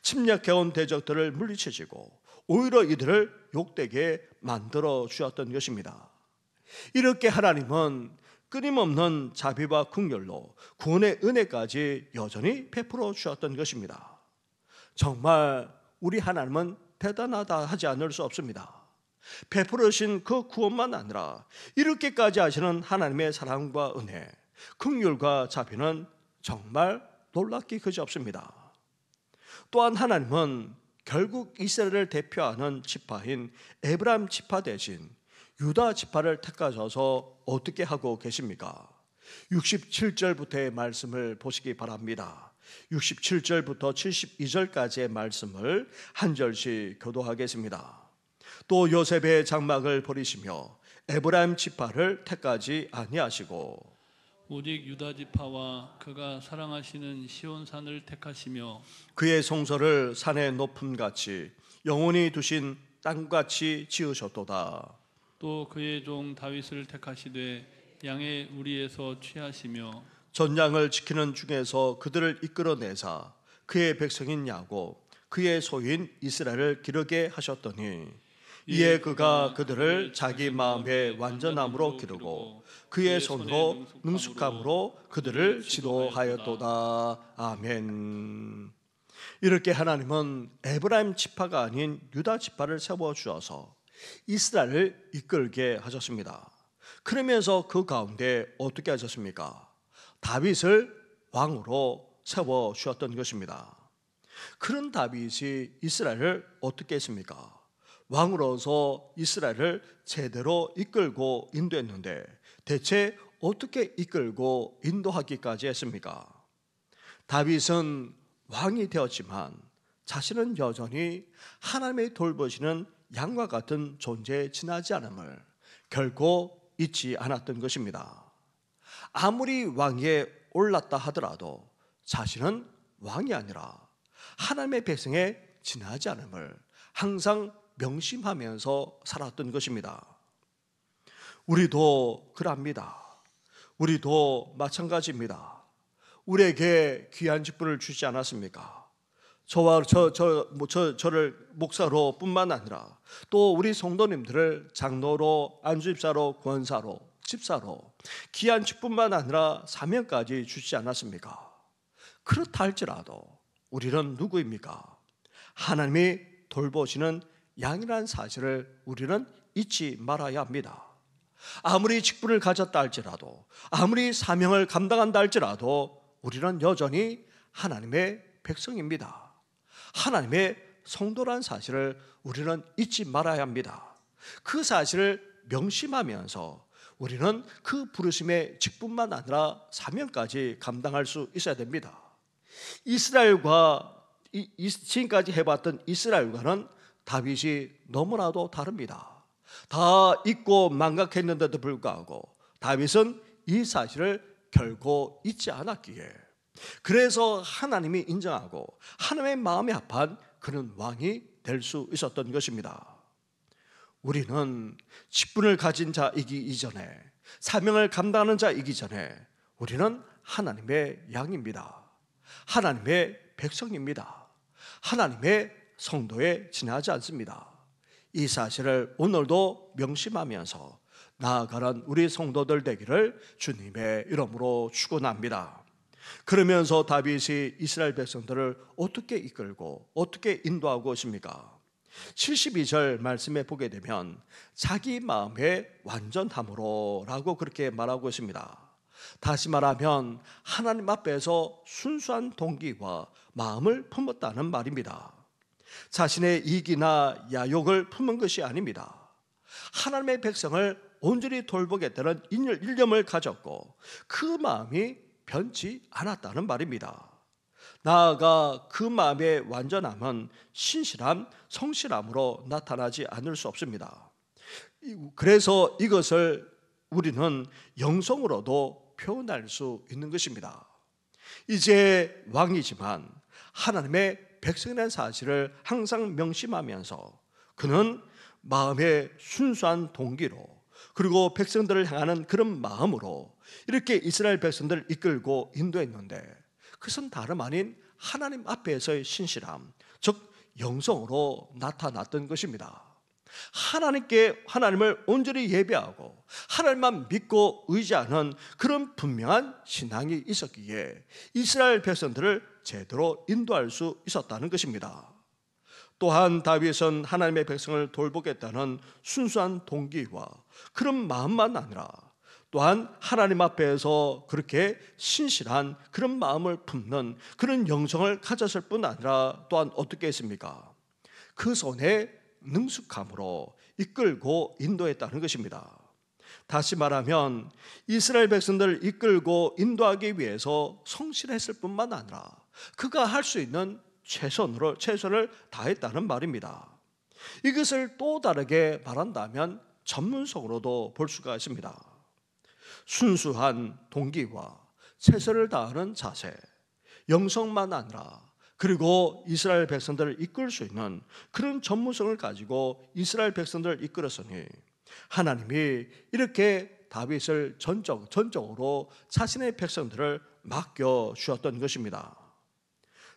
침략해온 대적들을 물리치시고 오히려 이들을 욕되게 만들어 주었던 것입니다. 이렇게 하나님은 끊임없는 자비와 긍휼로 구원의 은혜까지 여전히 베풀어 주었던 것입니다. 정말 우리 하나님은 대단하다 하지 않을 수 없습니다. 베풀으신 그 구원만 아니라 이렇게까지 하시는 하나님의 사랑과 은혜, 긍휼과 자비는 정말 놀랍기 그지없습니다. 또한 하나님은 결국 이스라엘을 대표하는 지파인 에브라임 지파 대신 유다 지파를 택하셔서 어떻게 하고 계십니까? 67절부터의 말씀을 보시기 바랍니다. 67절부터 72절까지의 말씀을 한 절씩 교도하겠습니다. 또 요셉의 장막을 버리시며 에브라임 지파를 택하지 아니하시고 오직 유다 지파와 그가 사랑하시는 시온산을 택하시며 그의 성소를 산의 높음같이 영원히 두신 땅같이 지으셨도다. 또 그의 종 다윗을 택하시되 양의 우리에서 취하시며 전장을 지키는 중에서 그들을 이끌어내사 그의 백성인 야곱 그의 소유인 이스라엘을 기르게 하셨더니 이에 그가 그들을 자기 마음의 완전함으로 기르고 그의 손으로 능숙함으로 그들을 지도하였도다. 아멘. 이렇게 하나님은 에브라임 지파가 아닌 유다 지파를 세워주어서 이스라엘을 이끌게 하셨습니다. 그러면서 그 가운데 어떻게 하셨습니까? 다윗을 왕으로 세워주었던 것입니다. 그런 다윗이 이스라엘을 어떻게 했습니까? 왕으로서 이스라엘을 제대로 이끌고 인도했는데 대체 어떻게 이끌고 인도하기까지 했습니까? 다윗은 왕이 되었지만 자신은 여전히 하나님의 돌보시는 양과 같은 존재에 지나지 않음을 결코 잊지 않았던 것입니다. 아무리 왕위에 올랐다 하더라도 자신은 왕이 아니라 하나님의 백성에 지나지 않음을 항상 명심하면서 살았던 것입니다. 우리도 그럽니다. 우리도 마찬가지입니다. 우리에게 귀한 직분을 주지 않았습니까? 저를 목사로 뿐만 아니라 또 우리 성도님들을 장로로, 안수집사로, 권사로, 집사로 귀한 직분만 아니라 사명까지 주지 않았습니까? 그렇다 할지라도 우리는 누구입니까? 하나님이 돌보시는 양이라는 사실을 우리는 잊지 말아야 합니다. 아무리 직분을 가졌다 할지라도, 아무리 사명을 감당한다 할지라도 우리는 여전히 하나님의 백성입니다. 하나님의 성도란 사실을 우리는 잊지 말아야 합니다. 그 사실을 명심하면서 우리는 그 부르심의 직분만 아니라 사명까지 감당할 수 있어야 됩니다. 이스라엘과 지금까지 해봤던 이스라엘과는 다윗이 너무나도 다릅니다. 다 잊고 망각했는데도 불구하고 다윗은 이 사실을 결코 잊지 않았기에 그래서 하나님이 인정하고 하나님의 마음에 합한 그런 왕이 될 수 있었던 것입니다. 우리는 직분을 가진 자이기 이전에, 사명을 감당하는 자이기 전에 우리는 하나님의 양입니다. 하나님의 백성입니다. 하나님의 성도에 지나지 않습니다. 이 사실을 오늘도 명심하면서 나아가는 우리 성도들 되기를 주님의 이름으로 축원합니다. 그러면서 다윗이 이스라엘 백성들을 어떻게 이끌고 어떻게 인도하고 있습니까? 72절 말씀에 보게 되면 자기 마음의 완전함으로 라고 그렇게 말하고 있습니다. 다시 말하면 하나님 앞에서 순수한 동기와 마음을 품었다는 말입니다. 자신의 이익이나 야욕을 품은 것이 아닙니다. 하나님의 백성을 온전히 돌보겠다는 일념을 가졌고 그 마음이 변치 않았다는 말입니다. 나아가 그 마음의 완전함은 신실함, 성실함으로 나타나지 않을 수 없습니다. 그래서 이것을 우리는 영성으로도 표현할 수 있는 것입니다. 이제 왕이지만 하나님의 백성이라는 사실을 항상 명심하면서 그는 마음의 순수한 동기로 그리고 백성들을 향하는 그런 마음으로 이렇게 이스라엘 백성들을 이끌고 인도했는데, 그것은 다름 아닌 하나님 앞에서의 신실함, 즉 영성으로 나타났던 것입니다. 하나님을 온전히 예배하고 하나님만 믿고 의지하는 그런 분명한 신앙이 있었기에 이스라엘 백성들을 제대로 인도할 수 있었다는 것입니다. 또한 다윗은 하나님의 백성을 돌보겠다는 순수한 동기와 그런 마음만 아니라 또한 하나님 앞에서 그렇게 신실한 그런 마음을 품는 그런 영성을 가졌을 뿐 아니라 또한 어떻게 했습니까? 그 손에 능숙함으로 이끌고 인도했다는 것입니다. 다시 말하면 이스라엘 백성들을 이끌고 인도하기 위해서 성실했을 뿐만 아니라 그가 할 수 있는 최선을 다했다는 말입니다. 이것을 또 다르게 말한다면 전문성으로도 볼 수가 있습니다. 순수한 동기와 최선을 다하는 자세, 영성만 아니라 그리고 이스라엘 백성들을 이끌 수 있는 그런 전문성을 가지고 이스라엘 백성들을 이끌었으니 하나님이 이렇게 다윗을 전적으로 자신의 백성들을 맡겨 주었던 것입니다.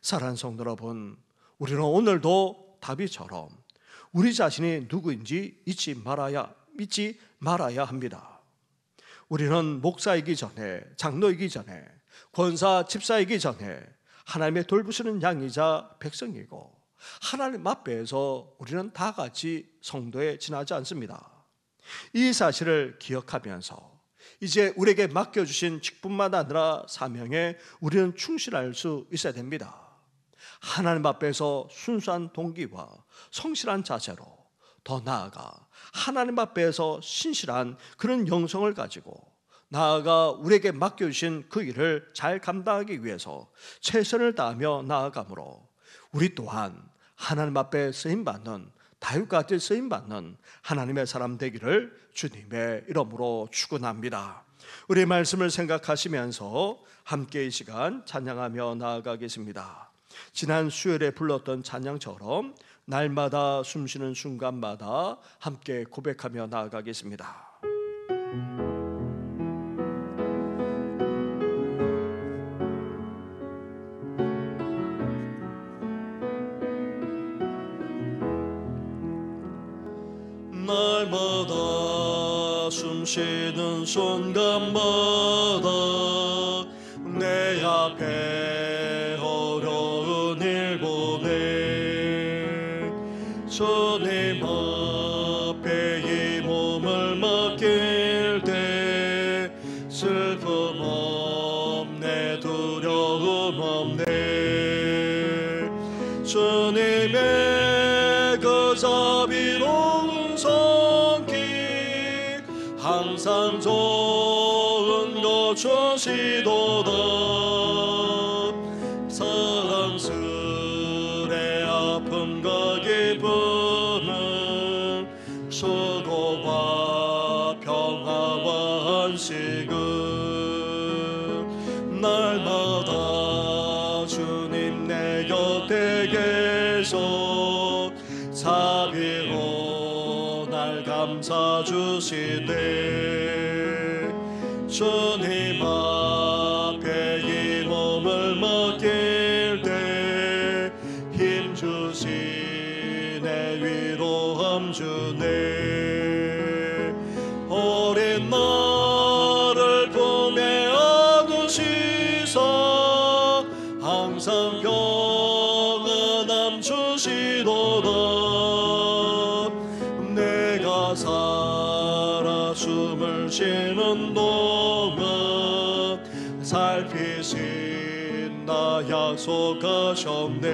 사랑하는 성도 여러분, 우리는 오늘도 다윗처럼 우리 자신이 누구인지 잊지 말아야 합니다. 우리는 목사이기 전에, 장로이기 전에, 권사, 집사이기 전에 하나님의 돌보시는 양이자 백성이고 하나님 앞에서 우리는 다 같이 성도에 지나지 않습니다. 이 사실을 기억하면서 이제 우리에게 맡겨주신 직분만 아니라 사명에 우리는 충실할 수 있어야 됩니다. 하나님 앞에서 순수한 동기와 성실한 자세로, 더 나아가 하나님 앞에서 신실한 그런 영성을 가지고 나아가 우리에게 맡겨주신 그 일을 잘 감당하기 위해서 최선을 다하며 나아가므로 우리 또한 하나님 앞에 쓰임받는, 다윗같이 쓰임받는 하나님의 사람 되기를 주님의 이름으로 축원합니다. 우리의 말씀을 생각하시면서 함께 이 시간 찬양하며 나아가겠습니다. 지난 수요일에 불렀던 찬양처럼 날마다 숨쉬는 순간마다 함께 고백하며 나아가겠습니다. 날마다 숨쉬는 순간마다 내 앞에 어려운 일 보내 주님 앞에 이 몸을 맡길 때 슬픔 없네, 두려움 없네. 주님의 그 자비로운 손길 항상 좋은 것 주시도다. 사랑스레 아픔과 기쁨은 수고와 평화와 안식은 날마다 주님 내 곁에 계셔 자비로 날 감싸 주시네. 주님 앞에 이 몸을 맡길 때 힘 주시네, 위로함 주네. 어린 나를 품에 안으시사 항상 평안함 주시도다. 내가 살아 숨을 쉬는 동안 살피신 나 약속하셨네.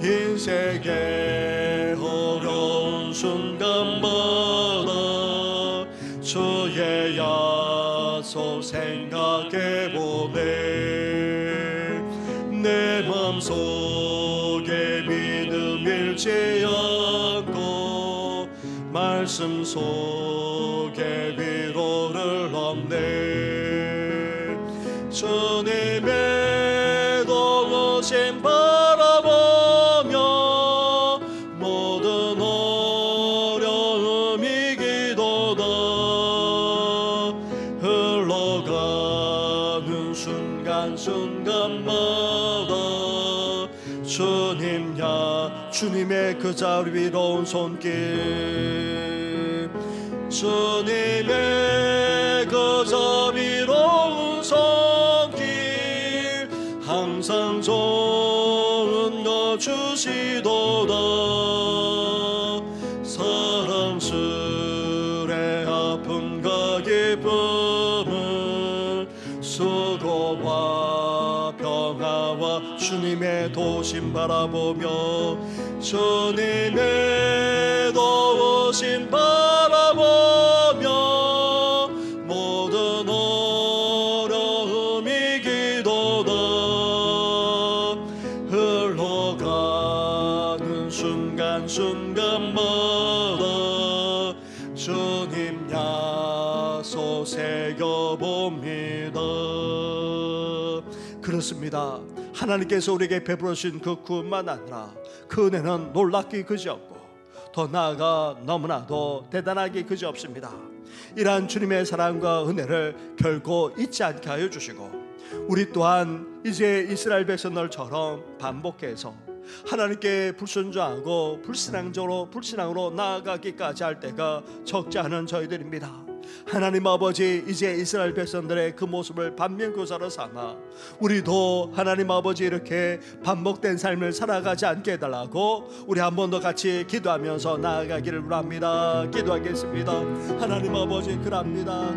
인생의 어려운 순간마다 주의 약속 생각해보네. 내 맘속에 믿음 잃지 않고 말씀 속에 위로를 얻네. 주님의 도우심 바라보며 모든 어려움 이기 주님야 주님의 그 자비로운 손길 주님의 그 자비로운 손길 항상 좋은 것 주시도다 사랑스레 아픔과 기쁨을 수고와 평화와 주님의 도심 바라보며 주님의 도심 바라보며 모든 어려움 이기도다 흘러가는 순간순간마다 주님 약속 새겨봅니다. 그렇습니다. 하나님께서 우리에게 베풀어 주신 그 구원만 아니라 그 은혜는 놀랍기 그지없고 더 나아가 너무나도 대단하기 그지없습니다. 이러한 주님의 사랑과 은혜를 결코 잊지 않게 하여 주시고 우리 또한 이제 이스라엘 백성들처럼 반복해서 하나님께 불순종하고 불신앙으로 나아가기까지 할 때가 적지 않은 저희들입니다. 하나님 아버지 이제 이스라엘 백성들의 그 모습을 반면교사로 삼아 우리도 하나님 아버지 이렇게 반복된 삶을 살아가지 않게 해달라고 우리 한 번 더 같이 기도하면서 나아가기를 원합니다. 기도하겠습니다. 하나님 아버지 그랍니다.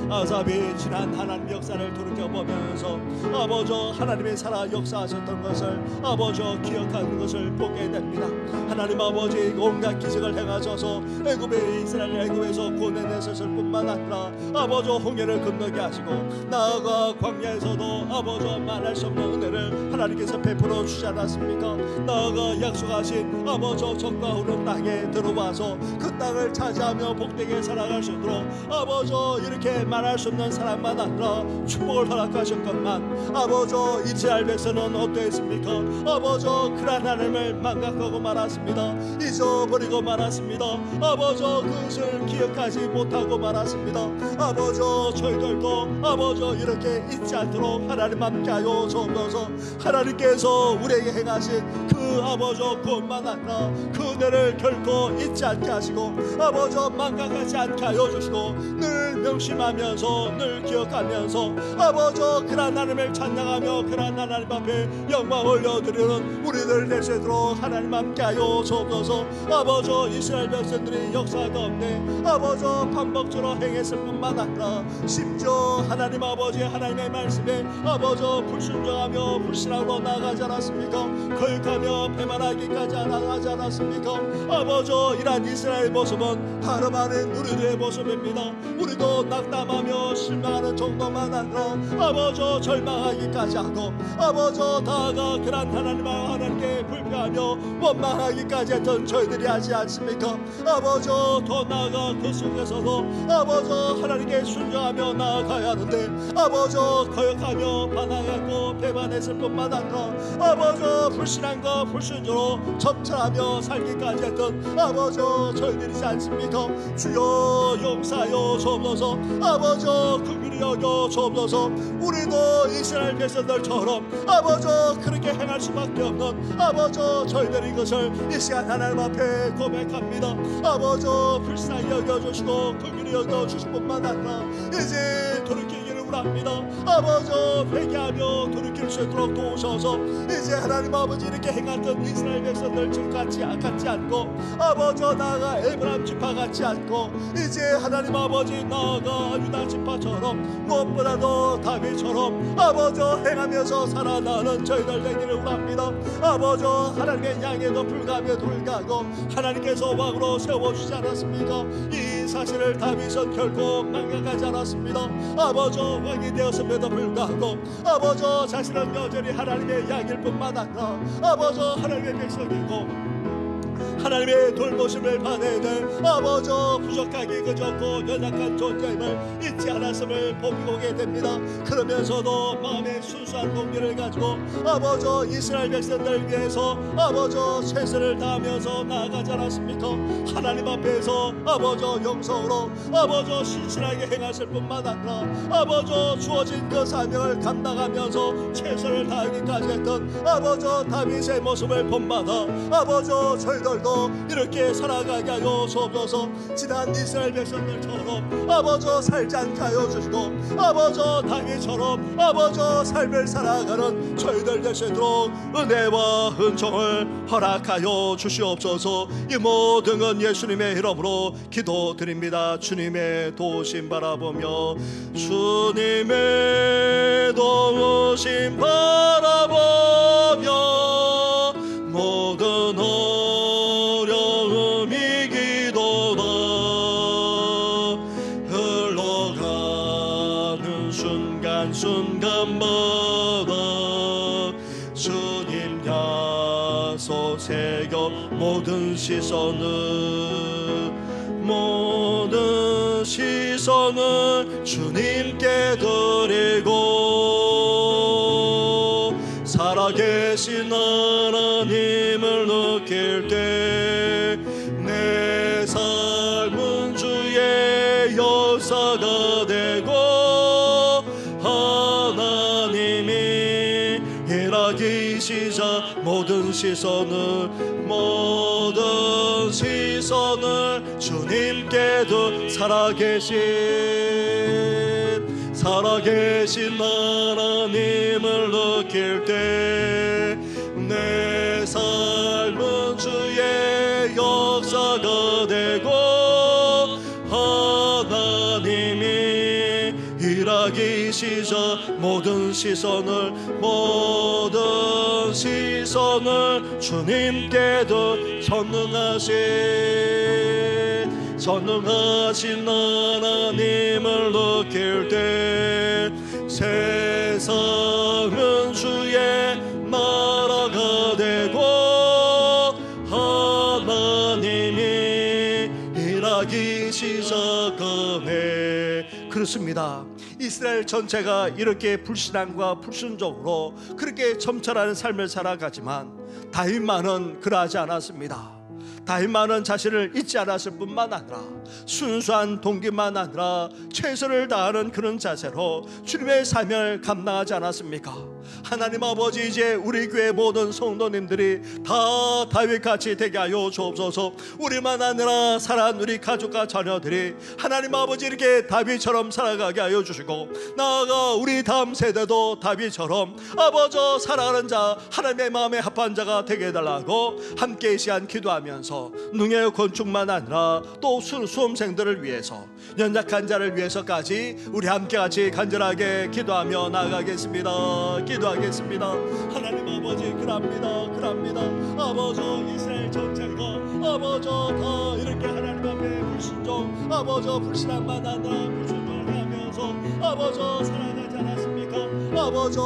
아삽이 지난 하나님 역사를 돌이켜보면서 아버지 하나님의 살아 역사하셨던 것을 아버지 기억하는 것을 보게 됩니다. 하나님 아버지 온갖 기적을 행하셔서 애굽에서 구원해내셨을 뿐만 아니라 아버지 홍해를 건너게 하시고 나아가 광야에서도 아버지 말할 수 없는 은혜를 하나님께서 베풀어 주지 않았습니까? 나아가 약속하신 아버지 적과 흐른 땅에 들어와서 그 땅을 차지하며 복되게 살아갈 수 있도록 아버지 이렇게 말할 수 없는 사람만 아니라 축복을 허락하셨건만 아버지 이스라엘 백성은 어떠했습니까? 아버지 그러한 하나님을 망각하고 말았습니다. 잊어버리고 말았습니다. 아버지 그것을 기억하지 못하고 말았습니다. 아버지 저희들도 아버지 이렇게 잊지 않도록 하나님 함께하여 주옵소서. 하나님께서 우리에게 행하신 그 아버지 구원만 아니라 그 은혜를 결코 잊지 않게 하시고 아버지 망각하지 않게 하여 주시고 늘 명심하면서 늘 기억하면서 아버지 그러한 하나님을 찬양하며 그러한 하나님 앞에 영광 올려드리는 우리들 될 수 있도록 하나님 함께하여 주옵소서. 아버지 이스라엘 백성들이 역사 가운데 아버지 반복적으로 행했을 뿐만 아니라 심지어 하나님 아버지 하나님의 말씀에 아버지 불순종하며 불신앙으로 나아가지 않았습니까? 거역하며 배반하기까지 나아가지 않았습니까? 아버지 이러한 이스라엘 모습은 다름 아닌 우리들의 모습입니다. 우리도 낙담하며 실망하는 정도만 아니라 아버지 절망하기까지 하고 아버지 다가 그런 하나님께 불평하며 원망하기까지 했던 저희들이 하지 않습니까? 아버지 더 나아가 그 속에서도 아버지 하나님께 순종하며 나아가야 하는데 아버지 거역하며 반항하고 배반했을 뿐만 아니라 아버지 불신앙과 불순종으로 점철하며 살기까지 했던 아버지 저희들이지 않습니까? 주여 용서하여 주옵소서. 아버지 긍휼히 여겨 주옵소서. 우리도 이스라엘 백성들처럼 아버지 그렇게 행할 수밖에 없는 아버지 저희들이 것을 이 시간 하나님 앞에 고백합니다. 아버지 불쌍히 여겨주시고 긍휼히 여겨주실 뿐만 아니라 이제 돌이키기를 원합니다. 아버지 회개하며 돌이킬 수 있도록 도우셔서 이제 하나님 아버지 이렇게 행했던 이스라엘 백성들처럼 같지 않고 아버지 나아가 에브라임 지파 같지 않고 이제 하나님 아버지 나아가 유다 지파처럼 무엇보다도 다윗처럼 아버지 행하면서 살아나는 저희들 되기를 원합니다. 아버지 하나님의 양에도 불가하고 하나님께서 왕으로 세워주지 않았습니까? 이 사실을 다윗은 결코 망각하지 않았습니다. 아버지 왕이 되었음에도 불구하고 아버지 자신은 여전히 하나님의 양일 뿐만 아니라 아버지 하나님의 백성이고 하나님의 돌보심을 받아야 될 아버지 부족하기 그저고 연약한 존재임을 잊지 않았음을 보게 됩니다. 그러면서도 마음의 순수한 동기를 가지고 아버지 이스라엘 백성들 위해서 아버지 최선을 다하면서 나아가지 않았습니까? 하나님 앞에서 아버지 영성으로 아버지 신실하게 행하실 뿐만 아니라 아버지 주어진 그 사명을 감당하면서 최선을 다하기까지 했던 아버지 다윗의 모습을 본받아 아버지 저희들도 이렇게 살아가게 하여 주옵소서. 지난 이스라엘 백성들처럼 아버지 살지 않게 하여 주시고 아버지 다윗처럼 아버지 삶을 살아가는 저희들 되시도록 은혜와 은총을 허락하여 주시옵소서. 이 모든 건 예수님의 이름으로 기도드립니다. 주님의 도우심 바라보며 주님의 도우심 바라보며 모든 어려움 이기도다. 흘러가는 순간순간마다 주님 약속 새겨 모든 시선을 주님께 드리고 살아계신 하나님을 느낄 때 내 삶은 주의 역사가 되고 하나님이 일하기 시작 모든 시선을 주님께 살아계신 하나님을 느낄 때 내 삶은 주의 역사가 되고 하나님이 일하기 시작 모든 시선을 주님께도 전능하신 하나님을 느낄 때 세상은 주의 나라가 되고 하나님이 일하기 시작하네. 그렇습니다. 이스라엘 전체가 이렇게 불신앙과 불순종으로 그렇게 점철하는 삶을 살아가지만 다윗만은 그러하지 않았습니다. 다윗만은 자신을 잊지 않았을 뿐만 아니라 순수한 동기만 아니라 최선을 다하는 그런 자세로 주님의 사명을 감당하지 않았습니까? 하나님 아버지, 이제 우리 교회 모든 성도님들이 다 다윗같이 되게 하여 주옵소서. 우리만 아니라 사랑하는 우리 가족과 자녀들이 하나님 아버지 이렇게 다윗처럼 살아가게 하여 주시고 나아가 우리 다음 세대도 다윗처럼 아버지 사랑하는 자, 하나님의 마음에 합한 자가 되게 해달라고 함께 이 시간 기도하면서 능의 건축만 아니라 또 수험생들을 위해서 연약한 자를 위해서까지 우리 함께 같이 간절하게 기도하며 나아가겠습니다. 기도하겠습니다. 하나님 아버지, 그럽니다. 아버지 이스라엘 전체가 아버지 다 이렇게 하나님 앞에 불순종, 아버지 불신앙만 아니라 불순종을 하면서 아버지 살아가지 않았습니까? 아버지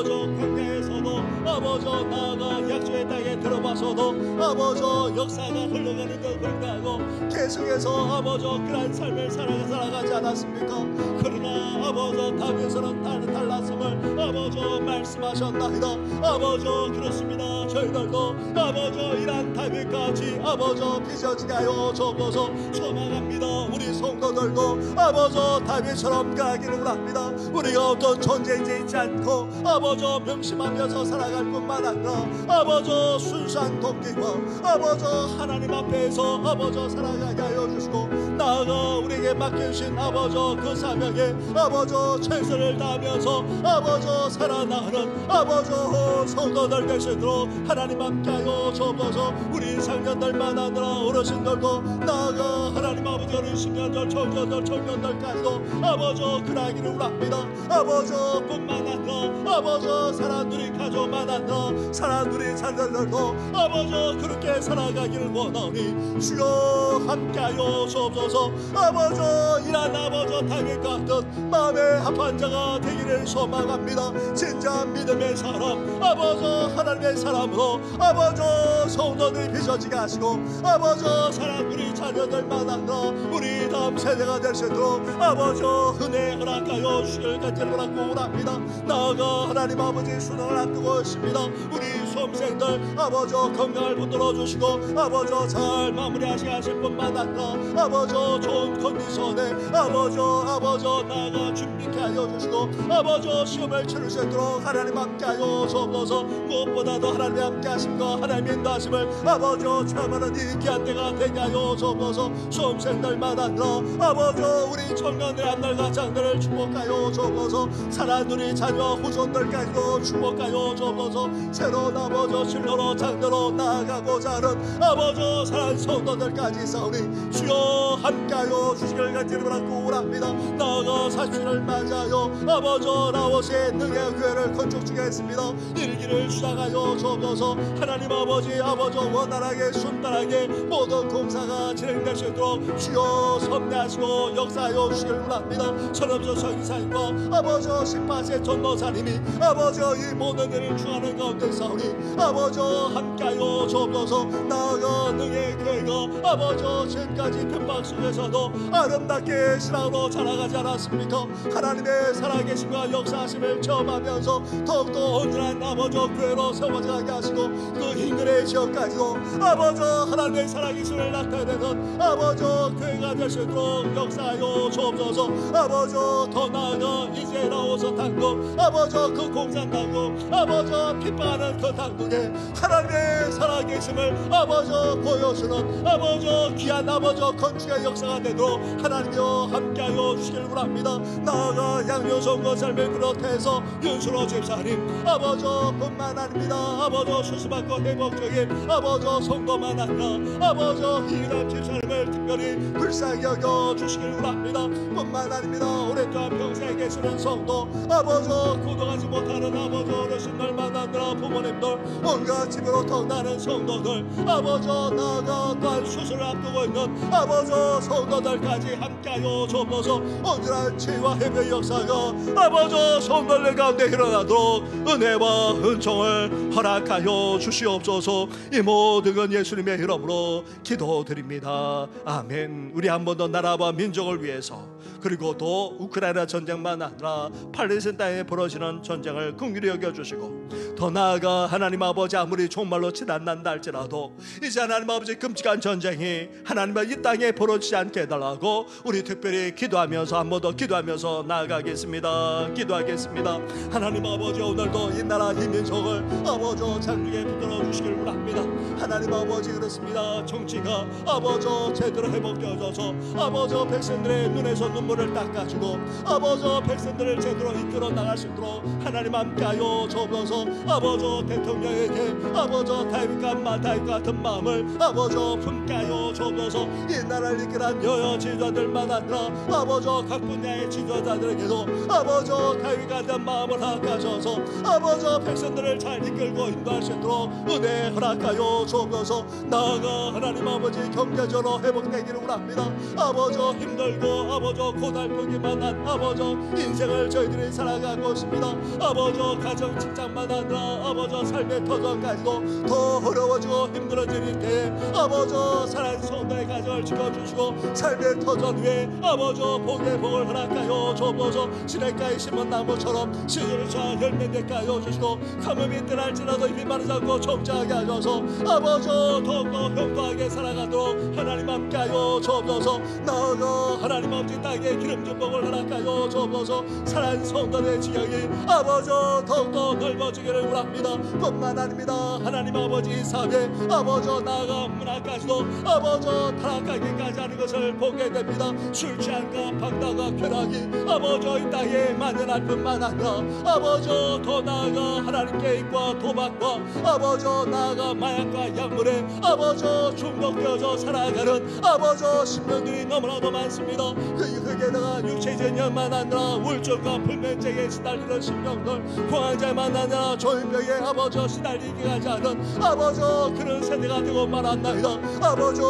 광야에서도 아버지 나아가 약속의 땅에 들어와서도 아버지 역사가 흘러가는 걸 불구하고 계속해서 아버지 그런 삶을 살아가지 않았습니까? 그러나 아버지 다윗은 달랐음을 아버지 말씀하셨나이다. 아버지 그렇습니다. 저희들도 아버지 이란 다윗같이 아버지 빚어지게 하여 주옵소서. 소망합니다. 우리 성도들도 아버지 다윗처럼 가기를 원합니다. 우리가 어떤 존재인지 잊지 않고 아버지 명심하면서 살아갈 뿐만 아니라 아버지 순수한 동기와 아버지 하나님 앞에서 아버지 살아가게 하여 주시고 나아가 우리에게 맡겨주신 아버지 그 사명에 아버지 최선을 다하면서 아버지 살아나가는 아버지 성도들 되시도록 하나님 함께 하여 주옵소서. 우리 청년들만 아니라 어르신들도 나아가 하나님 아버지 어린 신년들 청년들까지도 아버지 그러기를 원합니다. 아버지 뿐만 아니라 아버지 사랑하는 우리 가족만 아니라 사랑하는 우리 자녀들도 아버지 그렇게 살아가기를 원하니 주여 함께하여 주옵소서. 주옵소서. 아버지 이란 아버지 당일 같은 마음의 합한 자가 되기를 소망합니다. 진짜 믿음의 사람 아버지 하나님의 사람으로 아버지 성도들이 빚어지게 하시고 아버지 사랑 우리 자녀들 만나라 우리 다음 세대가 될 수 있도록 아버지 은혜 허락하여 주시길 간절히 원합니다. 나아가 하나님 아버지 수능을 앞두고 있습니다. 우리 수험생들 아버지 건강을 붙들어 주시고 아버지 잘 마무리하시게 하실 뿐만 아니라 아버지 좋은 컨디션에 아버지 나아가 준비케 하여 주시고 아버지 시험을 치를 수 있도록 하나님 함께 하여 주옵소서. 무엇보다도 하나님 함께 하심과 하나님 인도하심을 아버지 체험하는 이 귀한 때가 되게 하여 주옵소서. 수험생들만 아니라 아버지 우리 청년들 앞날과 장들을 축복하여 주옵소서. 사랑하는 우리 자녀 후손들까지도 축복하여 주옵소서. 새로운 아버지 진로로 장로로 나아가고자 하는 아버지 사랑하는 성도들까지 싸우니 주여 함께하여 주시길 간절히 원합니다. 나아가 사춘을 맞아요 아버지 라오스의 능의 교회를 건축주겠습니다. 일기를 시작하여 주옵소서. 하나님 아버지 원활하게 순탄하게 모든 공사가 진행될 수 있도록 주여 섭리하시고 역사하여 주시길 원합니다. 천업조 서기사님과 아버지 18세 전도사님이 아버지 이 모든 일을 주하는 가운데 싸우니 아버지 함께하여 주옵소서. 나아가 능의 교회가 아버지 지금까지 핍박 속에서도 아름답게 신앙으로 자라가지 않았습니까? 하나님의 살아계심과 역사하심을 체험하면서 더욱더 온전한 아버지 교회로 세워져가게 하시고 그 흰글의 지역까지도 아버지 하나님의 살아계심을 나타내는 아버지 교회가 될 수 있도록 역사하여 주옵소서. 아버지 더 나아가 이제 라오스 당국 아버지 그 공산 당국 아버지 핍박하는 그 당국에 하나님의 살아계심을 아버지 보여주는 아버지 귀한 아버지 건축의 역사가 되도록 하나님이여 함께하여 주시길 원합니다. 나아가 양효성과 삶을 비롯해서 윤수로 집사님 아버지 뿐만 아닙니다. 아버지 수수받고 회복적인 아버지 성도만 아니라 아버지 이런 집사님을 특별히 불쌍히 여겨 주시길 원합니다. 뿐만 아닙니다. 오랫동안 평생에 계시는 성도 아버지 구동하지 못하는 아버지 어르신들 만나느라 부모님들 온갖 집으로 덩나는 성도들 아버지 나아가 또한 수술을 앞두고 있는 아버지 성도들까지 함께하여 주옵소서. 온전한 치유와 회복의 역사가 아버지 성도들 가운데 일어나도록 은혜와 은총을 허락하여 주시옵소서. 이 모든 건 예수님의 이름으로 기도드립니다. 아멘. 우리 한 번 더 나라와 민족을 위해서 그리고 또 우크라이나 전쟁만 아니라 팔레스타인 땅에 벌어지는 전쟁을 긍휼히 여겨주시고 더 나아가 하나님 아버지 아무리 종말로 치닫는다 할지라도 이제 하나님 아버지 끔찍한 전쟁이 하나님의 이 땅에 벌어지지 않게 해달라고 우리 특별히 기도하면서 한 번 더 기도하면서 나아가겠습니다. 기도하겠습니다. 하나님 아버지 오늘도 이 나라 이 민족을 아버지 장중에 붙들어 주시길 원합니다. 하나님 아버지 그렇습니다. 정치가 아버지 제대로 회복되어져서 아버지 백성들의 눈에서 눈물을 닦아주고 아버지 백성들을 제대로 이끌어 나갈 수 있도록 하나님 함께하여 주옵소서. 아버지 대통령에게 아버지 다윗과 마다윗 같은 마음을 아버지 품게 하여 주옵소서. 이 나라를 이끌한 여여 지도자들만 아니라 아버지 각 분야의 지도자들에게도 아버지 다윗 같은 마음을 허락하셔서 아버지 백성들을 잘 이끌고 인도할 수 있도록 은혜 허락하여 주옵소서. 나아가 하나님 아버지 경제적으로 회복되기를 원합니다. 아버지 힘들고 아버지 고달프기만 한 아버지 인생을 저희들이 살아가고 있습니다. 아버지 가정 직장만 아니라 아버지 삶의 터전까지도 더 어려워지고 힘들어질 때에 아버지 사랑하는 성도의 가정을 지켜주시고 삶의 터전 위에 아버지 복의 복을 허락하여 주옵소서. 시냇가에 심은 나무처럼 시절을 잘 열매맺게 하여 주시고 가뭄이 떠날지라도 잎이 마르지 않고 청정하게 하셔서 아버지 더욱더 형통하게 살아가도록 하나님 함께하여 주옵소서. 나아가 하나님 아버지 땅에 기름진 복을 허락하여 주옵소서. 사랑하는 성도의 지경이 아버지 더욱더 넓어지기를 원합니다. 뿐만 아닙니다. 하나님 아버지 사회 아버지 나아가 문화까지도 아버지 타락하기까지 하는 것을 보게 됩니다. 술 취함과 방다가 쾌락이 아버지 이 땅에 만연할 뿐만 아니라 아버지 더 나아가 하나님께 입과 도박과 아버지 나아가 마약과 약물에 아버지 중독되어져 살아가는 아버지 신령들이 너무나도 많습니다. 흑에다가 육체적인 연만 아니라 우울증과 불면증에 시달리는 신령들 공황장애만 아니라 조현병에 아버지 시달리게 하지 않은 아버지 그런 세대가 되고 말았나이다. 아버지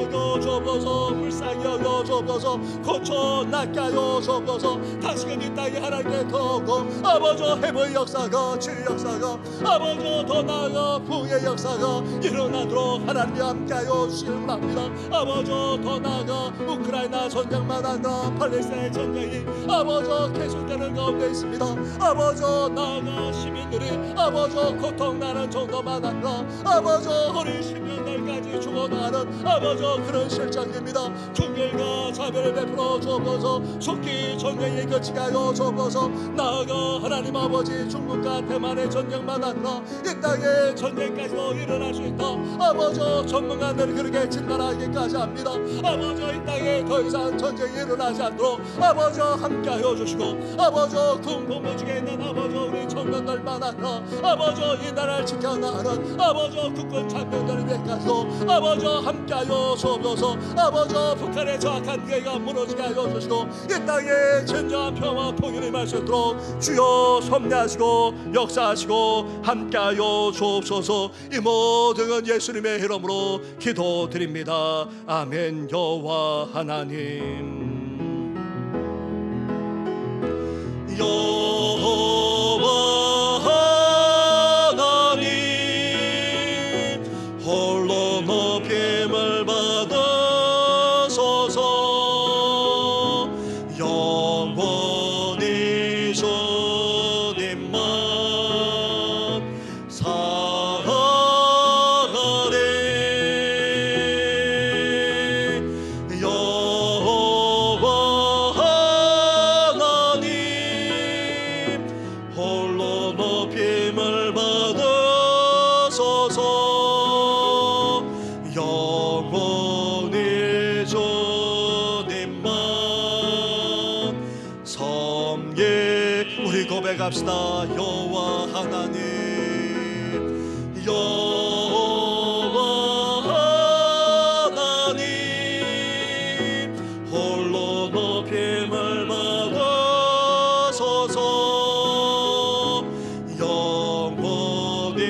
여겨 주옵소서. 불쌍히 여겨 주옵소서. 고쳐 낫게 하여 주옵소서. 당신은 이 땅에 하나님께 거하고 아버지 해보의 역사가 치유 역사가 아버지 더 나아가 부의 역사가 일어나도록 하나님이 함께하여 주시길 바랍니다. 아버지 더 나아가 우크라이나 전쟁만 아니라 팔레스타인 전쟁이 아버지 계속되는 가운데 있습니다. 아버지 나아가 시민들이 아버지 고통나는 정도만 아니라 아버지 어린 시민들까지 죽어나가는 아버지 그런 실정입니다. 긍휼과 자비를 베풀어 주옵소서. 속히 전쟁이 그치게 하여 주옵소서. 나아가 하나님 아버지 중국과 대만의 전쟁만 아니라 이 땅에 전쟁까지도 일어날 수 있다. 아버지 전문가들이 그렇게 진단하기까지 합니다. 아버지 이 땅에 더 이상 전쟁이 일어나지 않도록 아버지 함께하여 주시고 아버지 군복무직에 있는 아버지 우리 청년들만 아니라 아버지 이 나라를 지켜나가는 아버지 국군 장병들을 위해서도 아버지 함께하여 주옵소서. 아버지 북한의 정확한 계획가 무너지게 하여 주시고 이 땅에 진정한 평화 통일이 임할 수 있도록 주여 섭리하시고 역사하시고 함께하여 주옵소서. 이 모든 건 예수님의 이름으로 기도드립니다. 아멘. 여호와 하나님, 여호와 하나님, 홀로 높임을 받으소서. 영원히 주님만 사랑하리. 여호와 하나님, 홀로 높임을 받으소서. 영원히 주님만 섬기. 우리 고백합시다. 여호와 하나님, 여호와 하나님, 홀로 높임을 받으소서. 영원히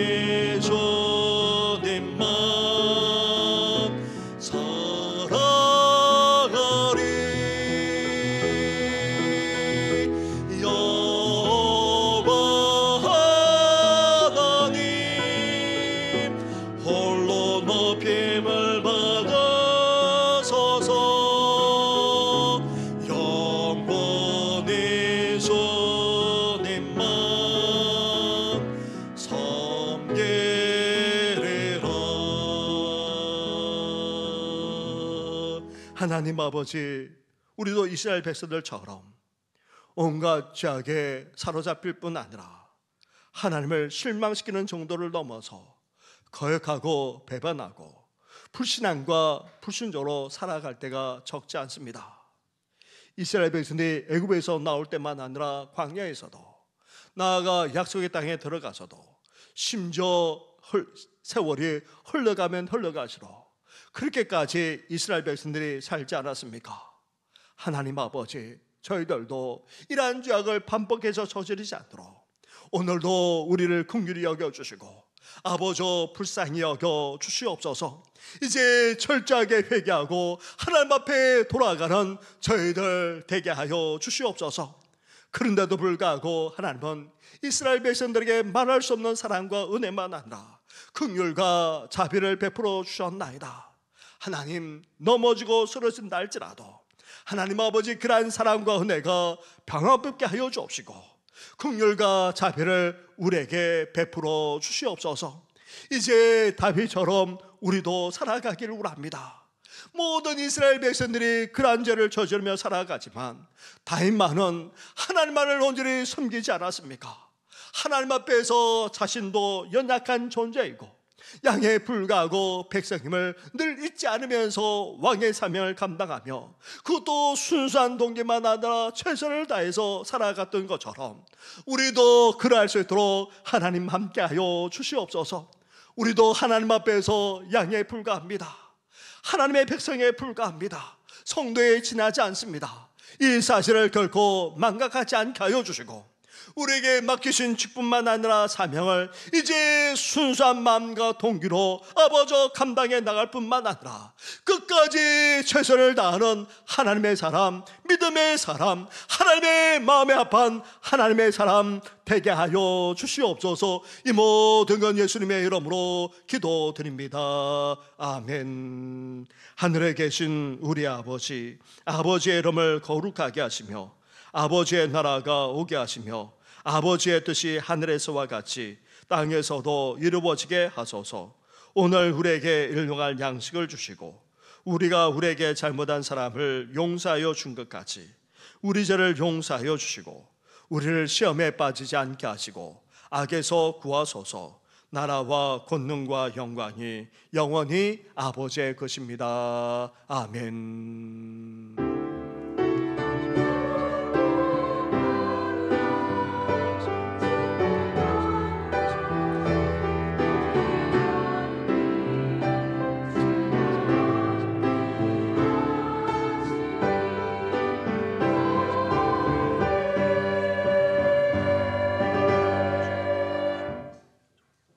주님만 사랑하리. 여호와 하나님, 홀로 높임을 받으소서. 영원히 주님만 섬기리라. 하나님 아버지, 우리도 이스라엘 백성들처럼 온갖 죄악에 사로잡힐 뿐 아니라 하나님을 실망시키는 정도를 넘어서 거역하고 배반하고 불신앙과 불순종으로 살아갈 때가 적지 않습니다. 이스라엘 백성들이 애굽에서 나올 때만 아니라 광야에서도 나아가 약속의 땅에 들어가서도 심지어 세월이 흘러가면 흘러갈수록 그렇게까지 이스라엘 백성들이 살지 않았습니까? 하나님 아버지, 저희들도 이러한 죄악을 반복해서 저지르지 않도록 오늘도 우리를 긍휼히 여겨주시고 아버지 불쌍히 여겨 주시옵소서. 이제 철저하게 회개하고 하나님 앞에 돌아가는 저희들 되게 하여 주시옵소서. 그런데도 불구하고 하나님은 이스라엘 백성들에게 말할 수 없는 사랑과 은혜만 아니라 긍휼과 자비를 베풀어 주셨나이다. 하나님, 넘어지고 쓰러진다 할지라도 하나님 아버지 그러한 사랑과 은혜가 평화롭게 하여 주옵시고 긍휼과 자비를 우리에게 베풀어 주시옵소서. 이제 다윗처럼 우리도 살아가기를 원합니다. 모든 이스라엘 백성들이 그러한 죄를 저지르며 살아가지만 다윗만은 하나님만을 온전히 섬기지 않았습니까? 하나님 앞에서 자신도 연약한 존재이고 양에 불과하고 백성임을 늘 잊지 않으면서 왕의 사명을 감당하며 그것도 순수한 동기만 아니라 최선을 다해서 살아갔던 것처럼 우리도 그러할 수 있도록 하나님 함께하여 주시옵소서. 우리도 하나님 앞에서 양에 불과합니다. 하나님의 백성에 불과합니다. 성도에 지나지 않습니다. 이 사실을 결코 망각하지 않게 하여 주시고 우리에게 맡기신 직분만 아니라 사명을 이제 순수한 마음과 동기로 아버지 감당해 나갈 뿐만 아니라 끝까지 최선을 다하는 하나님의 사람, 믿음의 사람, 하나님의 마음에 합한 하나님의 사람 되게 하여 주시옵소서. 이 모든 건 예수님의 이름으로 기도드립니다. 아멘. 하늘에 계신 우리 아버지, 아버지의 이름을 거룩하게 하시며 아버지의 나라가 오게 하시며 아버지의 뜻이 하늘에서와 같이 땅에서도 이루어지게 하소서. 오늘 우리에게 일용할 양식을 주시고 우리가 우리에게 잘못한 사람을 용서하여 준 것 같이 우리 죄를 용서하여 주시고 우리를 시험에 빠지지 않게 하시고 악에서 구하소서. 나라와 권능과 영광이 영원히 아버지의 것입니다. 아멘.